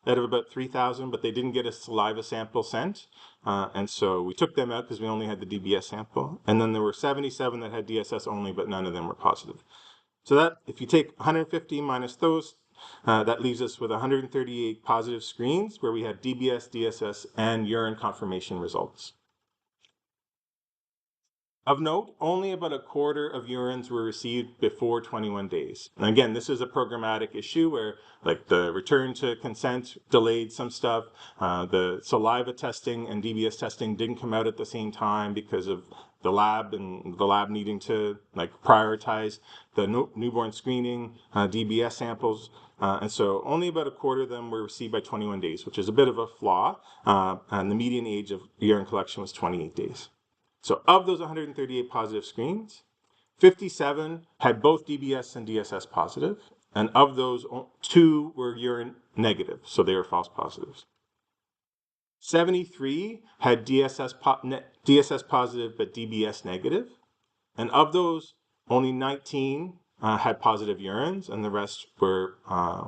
out of about 3,000, but they didn't get a saliva sample sent. And so we took them out because we only had the DBS sample. And then there were 77 that had DSS only, but none of them were positive. So that, if you take 150 minus those, that leaves us with 138 positive screens where we had DBS, DSS, and urine confirmation results. Of note, only about a quarter of urines were received before 21 days. And again, this is a programmatic issue where like the return to consent delayed some stuff. The saliva testing and DBS testing didn't come out at the same time because of the lab and the lab needing to like prioritize the newborn screening, DBS samples. And so only about a quarter of them were received by 21 days, which is a bit of a flaw. And the median age of urine collection was 28 days. So of those 138 positive screens, 57 had both DBS and DSS positive, and of those, 2 were urine negative, so they were false positives. 73 had DSS positive but DBS negative, and of those, only 19 had positive urines, and the rest were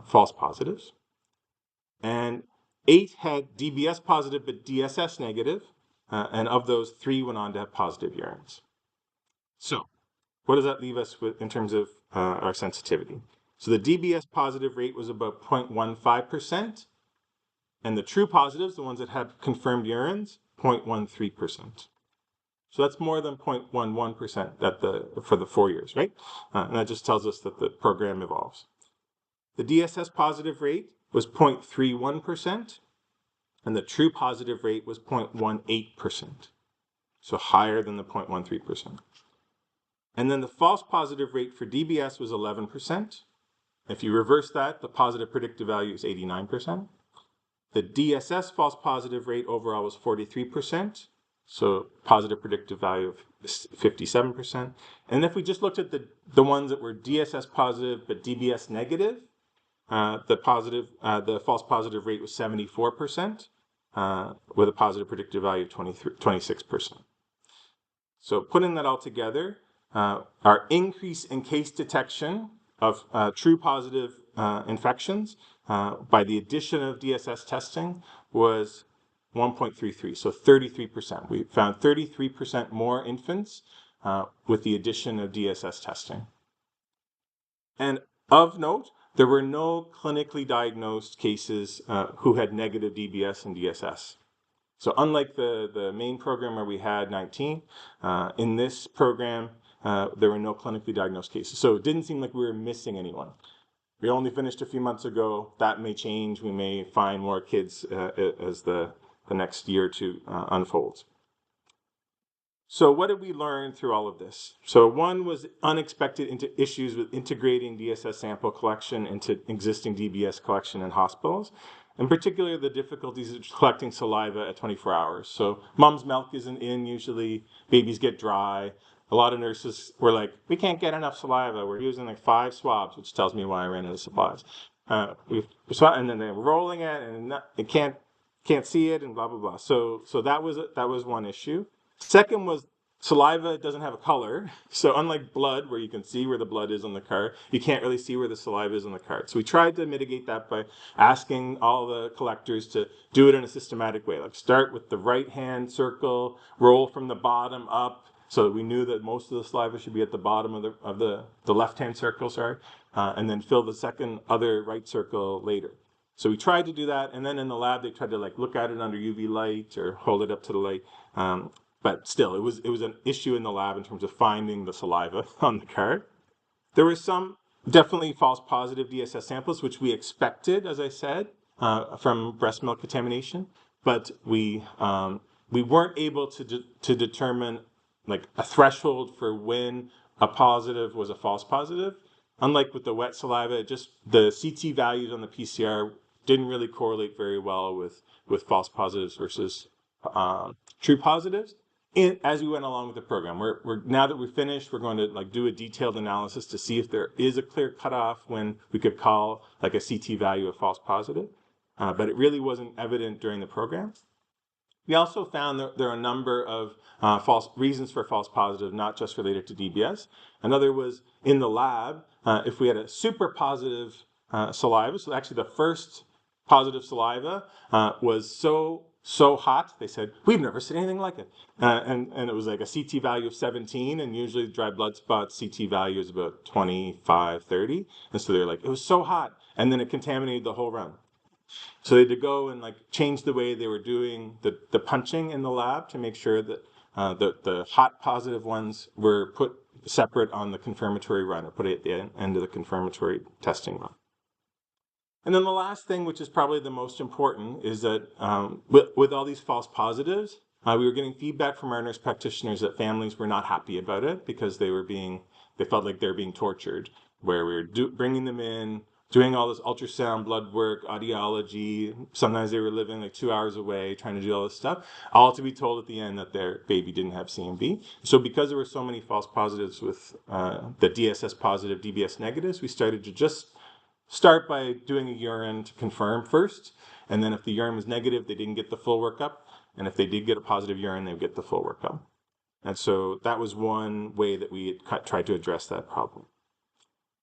false positives. And 8 had DBS positive but DSS negative, and of those, 3 went on to have positive urines. So what does that leave us with in terms of our sensitivity? So the DBS positive rate was about 0.15%, And the true positives, the ones that had confirmed urines, 0.13%. So that's more than 0.11% for the 4 years, right? And that just tells us that the program evolves. The DSS positive rate was 0.31%, and the true positive rate was 0.18%. So higher than the 0.13%. And then the false positive rate for DBS was 11%. If you reverse that, the positive predictive value is 89%. The DSS false positive rate overall was 43%. So positive predictive value of 57%. And if we just looked at the ones that were DSS positive but DBS negative, the false positive rate was 74%, with a positive predictive value of 26%. So putting that all together, our increase in case detection of true positive infections by the addition of DSS testing was 1.33, so 33%. We found 33% more infants with the addition of DSS testing. And of note, there were no clinically diagnosed cases who had negative DBS and DSS. So unlike the main program where we had 19, in this program, there were no clinically diagnosed cases. So it didn't seem like we were missing anyone. We only finished a few months ago. That may change. We may find more kids as the next year or two unfolds. So what did we learn through all of this? So one was unexpected issues with integrating DSS sample collection into existing DBS collection in hospitals. In particular, the difficulties of collecting saliva at 24 hours. So mom's milk isn't in usually, babies get dry. A lot of nurses were like, we can't get enough saliva. We're using like 5 swabs, which tells me why I ran out of supplies. And then they're rolling it and it can't see it and blah, blah, blah. So that was one issue. Second was saliva doesn't have a color. So unlike blood, where you can see where the blood is on the card, you can't really see where the saliva is on the card. So we tried to mitigate that by asking all the collectors to do it in a systematic way. Like start with the right-hand circle, roll from the bottom up, so that we knew that most of the saliva should be at the bottom of the left-hand circle, and then fill the second other right circle later. So we tried to do that, and then in the lab they tried to like look at it under UV light or hold it up to the light. But still, it was an issue in the lab in terms of finding the saliva on the card. There were some definitely false positive DSS samples, which we expected, as I said, from breast milk contamination, but we weren't able to determine like a threshold for when a positive was a false positive. Unlike with the wet saliva, just the CT values on the PCR didn't really correlate very well with false positives versus true positives. As we went along with the program, we're now that we've finished, we're going to like do a detailed analysis to see if there is a clear cutoff when we could call like a CT value a false positive, but it really wasn't evident during the program. We also found that there are a number of false reasons for false positive, not just related to DBS. Another was in the lab, if we had a super positive saliva, so actually the first positive saliva was so hot, they said, we've never seen anything like it. And it was like a CT value of 17, and usually dry blood spot CT value is about 25, 30. And so they're like, it was so hot. And then it contaminated the whole run. So they had to go and like change the way they were doing the punching in the lab to make sure that the hot positive ones were put separate on the confirmatory run, or put it at the end of the confirmatory testing run. And then the last thing, which is probably the most important, is that with all these false positives, we were getting feedback from our nurse practitioners that families were not happy about it because they felt like they were being tortured, where we were bringing them in, doing all this ultrasound, blood work, audiology. Sometimes they were living like 2 hours away, trying to do all this stuff, all to be told at the end that their baby didn't have CMV. So because there were so many false positives with the DSS positive, DBS negatives, we started to just start by doing a urine to confirm first, and then if the urine was negative, they didn't get the full workup, and if they did get a positive urine, they would get the full workup. And so that was one way that we had tried to address that problem.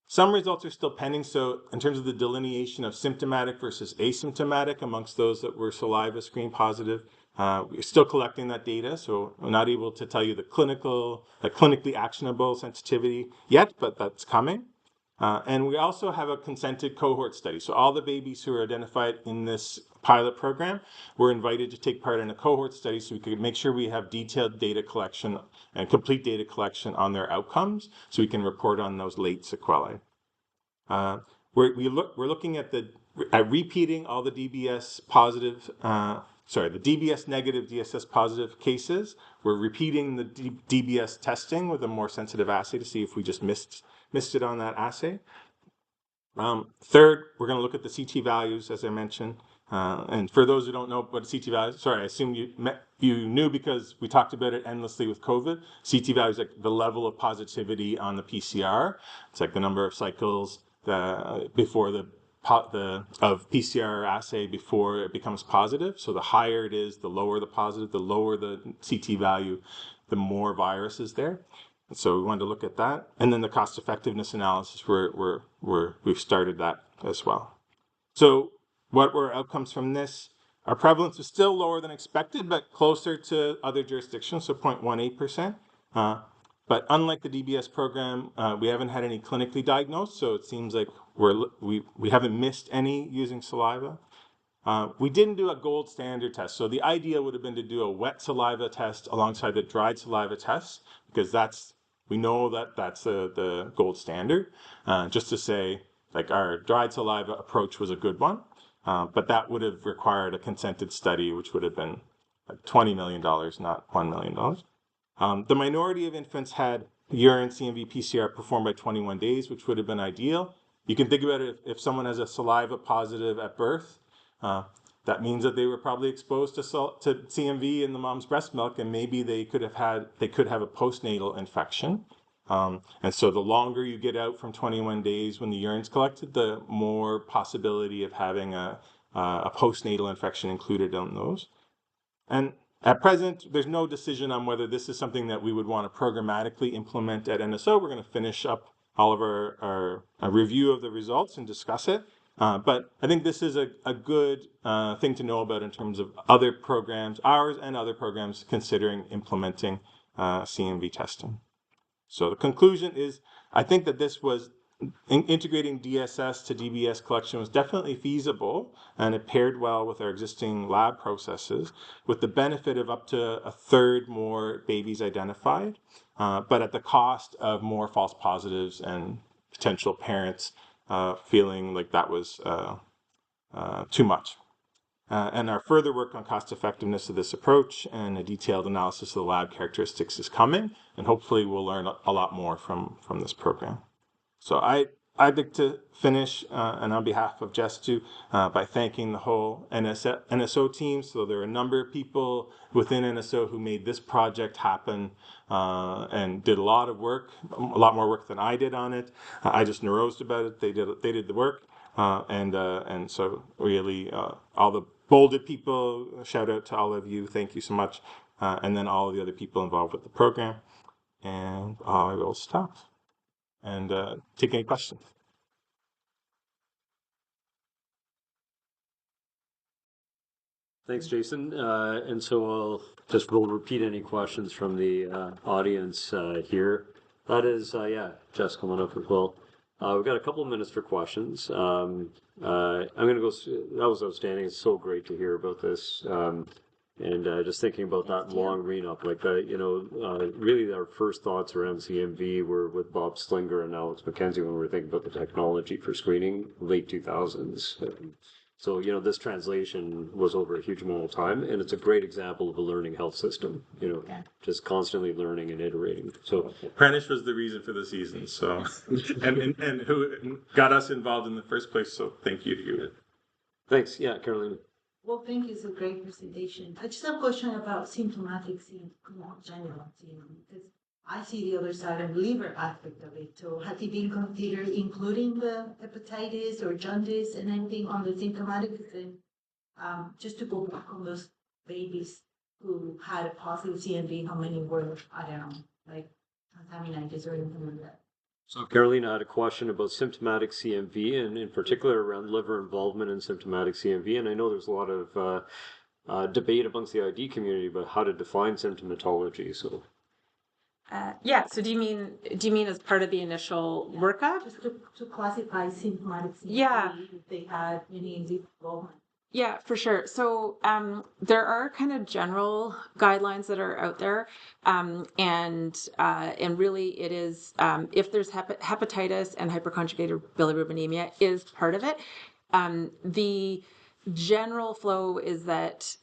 Some results are still pending, so in terms of the delineation of symptomatic versus asymptomatic amongst those that were saliva screen positive, we're still collecting that data, so we're not able to tell you the clinically actionable sensitivity yet, but that's coming. And we also have a consented cohort study. So all the babies who are identified in this pilot program, were invited to take part in a cohort study so we could make sure we have detailed data collection and complete data collection on their outcomes so we can report on those late sequelae. We're looking at repeating all the DBS positive, the DBS negative, DSS positive cases. We're repeating the DBS testing with a more sensitive assay to see if we just missed it on that assay. Third, we're going to look at the CT values, as I mentioned. And for those who don't know what CT values, I assume you knew because we talked about it endlessly with COVID. CT values like the level of positivity on the PCR. It's like the number of cycles before of PCR assay before it becomes positive. So the higher it is, the lower the positive, the lower the CT value, the more virus is there. So we wanted to look at that. And then the cost effectiveness analysis, we've started that as well. So what were outcomes from this? Our prevalence is still lower than expected, but closer to other jurisdictions, so 0.18%. But unlike the DBS program, we haven't had any clinically diagnosed, so it seems like we haven't missed any using saliva. We didn't do a gold standard test. So the idea would have been to do a wet saliva test alongside the dried saliva test, because we know that's the gold standard. Just to say, like, our dried saliva approach was a good one, but that would have required a consented study, which would have been like $20 million, not $1 million. The minority of infants had urine CMV PCR performed by 21 days, which would have been ideal. You can think about it if someone has a saliva positive at birth, that means that they were probably exposed to CMV in the mom's breast milk, and maybe they could have a postnatal infection. And so the longer you get out from 21 days when the urine's collected, the more possibility of having a postnatal infection included in those. And at present, there's no decision on whether this is something that we would want to programmatically implement at NSO. We're going to finish up all of our review of the results and discuss it. But I think this is a good thing to know about in terms of other programs, ours and other programs, considering implementing CMV testing. So the conclusion is, I think that this was integrating DSS to DBS collection was definitely feasible, and it paired well with our existing lab processes, with the benefit of up to a third more babies identified, but at the cost of more false positives and potential parents feeling like that was too much. And our further work on cost effectiveness of this approach and a detailed analysis of the lab characteristics is coming, and hopefully we'll learn a lot more from this program. So I'd like to finish, and on behalf of Jess too, by thanking the whole NSO team. So there are a number of people within NSO who made this project happen and did a lot of work, a lot more work than I did on it. I just neurosed about it. They did the work, and so really all the bolded people, shout out to all of you. Thank you so much, and then all of the other people involved with the program. And I will stop and take any questions. Thanks, Jason. And so we'll repeat any questions from the audience here. That is, Jess, coming up as well. We've got a couple of minutes for questions. I'm going to go. That was outstanding. It's so great to hear about this. And just thinking about that long read-up, like that, really our first thoughts around CMV were with Bob Slinger and Alex McKenzie when we were thinking about the technology for screening, late 2000s. So, this translation was over a huge amount of time, and it's a great example of a learning health system, just constantly learning and iterating. So Prentice was the reason for the season, so, and who got us involved in the first place, so thank you to you. Thanks. Yeah, Carolina. Well, thank you. It's a great presentation. I just have a question about symptomatic congenital, because I see the other side of the liver aspect of it. So has it been considered including the hepatitis or jaundice and anything on the symptomatic thing? Just to go back on those babies who had a positive CMV, how many were, I don't know, like contaminated or anything like that? So Carolina had a question about symptomatic CMV and in particular around liver involvement in symptomatic CMV. And I know there's a lot of debate amongst the ID community about how to define symptomatology. So So do you mean as part of the initial workup? Just to classify symptomatic CMV, Yeah. if they had any involvement. Yeah, for sure. So there are kind of general guidelines that are out there, and really it is if there's hepatitis and hyperconjugated bilirubinemia is part of it. The general flow is that.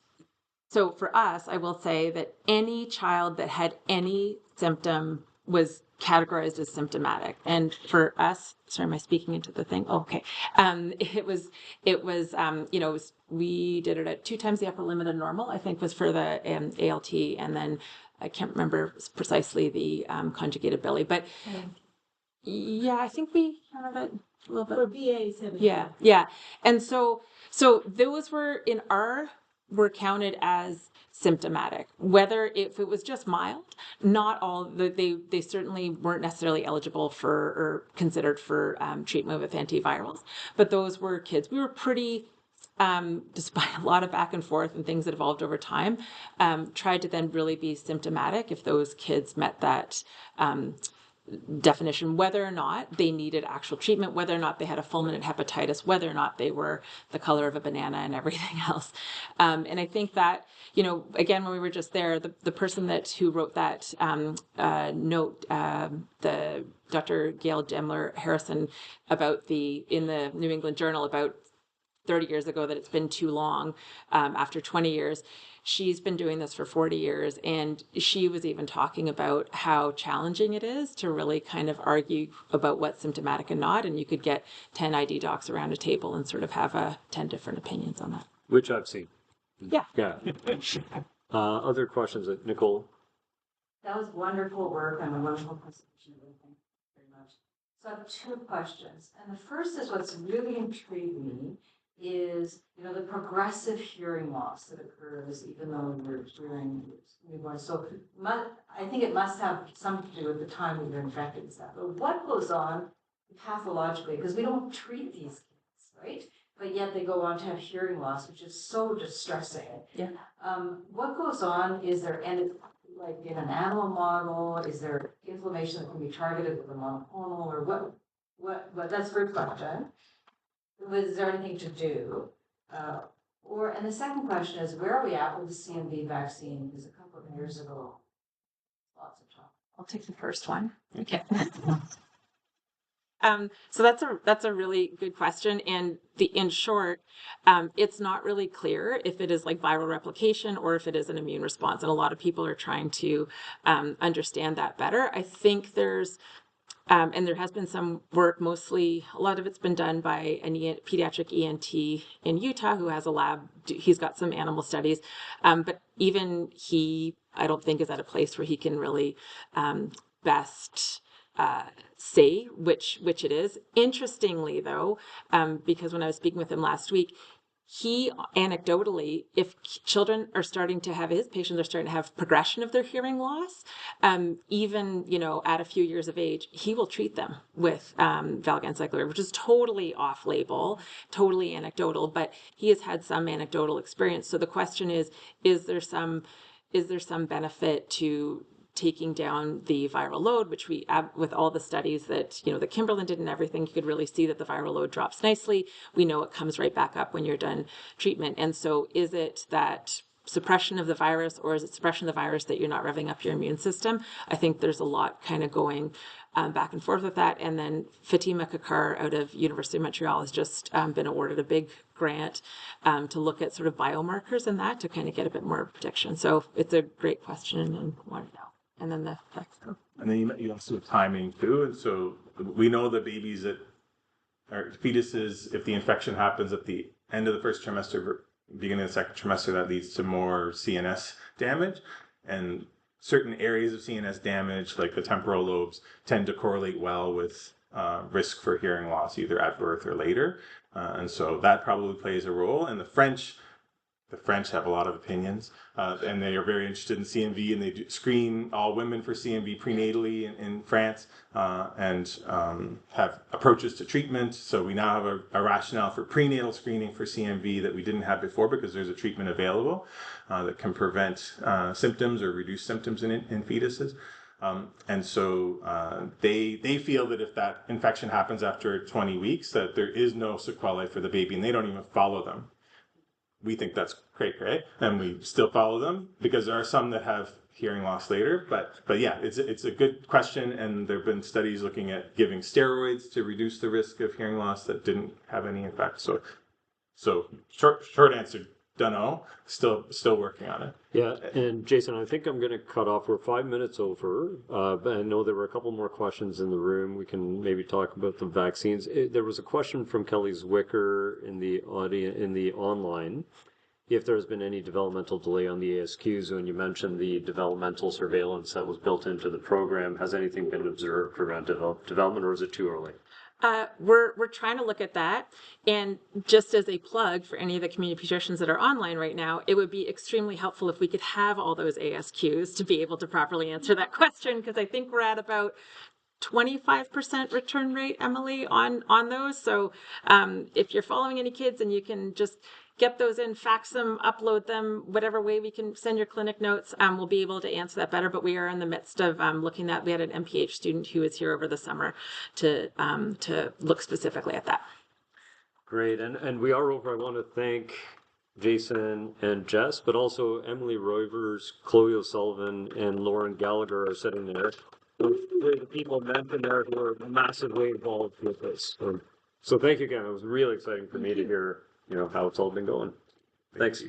So for us, I will say that any child that had any symptom was categorized as symptomatic. And for us, sorry, am I speaking into the thing? Oh, okay. We did it at 2 times the upper limit of normal, I think was for the ALT. And then I can't remember precisely the conjugated billy, but yeah, I think we have it a little bit. For BA 7. Yeah. And so those were counted as symptomatic. Whether if it was just mild, not all they certainly weren't necessarily eligible for or considered for treatment with antivirals. But those were kids. We were pretty despite a lot of back and forth and things that evolved over time, tried to then really be symptomatic if those kids met that definition, whether or not they needed actual treatment, whether or not they had a fulminant hepatitis, whether or not they were the color of a banana and everything else. And I think that, again, when we were just there, the person who wrote that note, the Dr. Gail Demler Harrison, in the New England Journal about 30 years ago, that it's been too long after 20 years. She's been doing this for 40 years, and she was even talking about how challenging it is to really kind of argue about what's symptomatic and not, and you could get 10 ID docs around a table and sort of have 10 different opinions on that. Which I've seen. Yeah. Yeah. Other questions, Nicole? That was wonderful work and a wonderful presentation. Thank you very much. So I have 2 questions. And the first is what's really intrigued me is, the progressive hearing loss that occurs even though you're hearing newborn. So I think it must have something to do with the time that you're infected and stuff. But what goes on pathologically? Because we don't treat these kids, right? But yet they go on to have hearing loss, which is so distressing. Yeah. What goes on? Is there like in an animal model? Is there inflammation that can be targeted with a monoclonal, or what? That's the first question. Is there anything to do? And the second question is, where are we at with the CMV vaccine? Because a couple of years ago, lots of talk. I'll take the first one. Okay. So that's a really good question, and in short, it's not really clear if it is like viral replication or if it is an immune response, and a lot of people are trying to understand that better. I think there's and there has been some work, mostly a lot of it's been done by a pediatric ENT in Utah who has a lab. He's got some animal studies, but even he, I don't think, is at a place where he can really best say which it is. Interestingly, though, because when I was speaking with him last week, he anecdotally, if children are starting to have, his patients are starting to have progression of their hearing loss, even, at a few years of age, he will treat them with valganciclovir, which is totally off-label, totally anecdotal, but he has had some anecdotal experience. So the question is there some benefit to taking down the viral load, which we, with all the studies that, that Kimberlin did and everything, you could really see that the viral load drops nicely. We know it comes right back up when you're done treatment. And so is it that suppression of the virus, or is it suppression of the virus that you're not revving up your immune system? I think there's a lot kind of going back and forth with that. And then Fatima Kakar out of University of Montreal has just been awarded a big grant to look at sort of biomarkers and that to kind of get a bit more prediction. So it's a great question and want to know. And then the effects. And then you also have timing too. And so we know that babies that are fetuses, if the infection happens at the end of the first trimester, beginning of the second trimester, that leads to more CNS damage. And certain areas of CNS damage, like the temporal lobes, tend to correlate well with risk for hearing loss, either at birth or later. And so that probably plays a role. And the French have a lot of opinions, and they are very interested in CMV, and they screen all women for CMV prenatally in France, and have approaches to treatment. So we now have a rationale for prenatal screening for CMV that we didn't have before, because there's a treatment available that can prevent symptoms or reduce symptoms in fetuses. And so they feel that if that infection happens after 20 weeks, that there is no sequelae for the baby, and they don't even follow them. we think that's great, and we still follow them because there are some that have hearing loss later. But yeah, it's a good question, and there have been studies looking at giving steroids to reduce the risk of hearing loss that didn't have any effect. So short answer, don't know. Still working on it. Yeah, and Jason, I think I'm going to cut off. We're 5 minutes over, but I know there were a couple more questions in the room. We can maybe talk about the vaccines. There was a question from Kelly Zwicker in the audience, in the online, if there's been any developmental delay on the ASQs. When you mentioned the developmental surveillance that was built into the program, has anything been observed around development, or is it too early? We're trying to look at that, and just as a plug for any of the community pediatricians that are online right now, it would be extremely helpful if we could have all those ASQs to be able to properly answer that question, because I think we're at about 25% return rate, Emily, on those. So if you're following any kids and you can just get those in, fax them, upload them, whatever way we can send your clinic notes, we'll be able to answer that better. But we are in the midst of looking at, we had an MPH student who was here over the summer to look specifically at that. Great, and we are over. I want to thank Jason and Jess, but also Emily Roivers, Chloe O'Sullivan, and Lauren Gallagher are sitting there. The people mentioned there who are massively involved with this. So thank you again. It was really exciting for me to hear, how it's all been going. Thanks.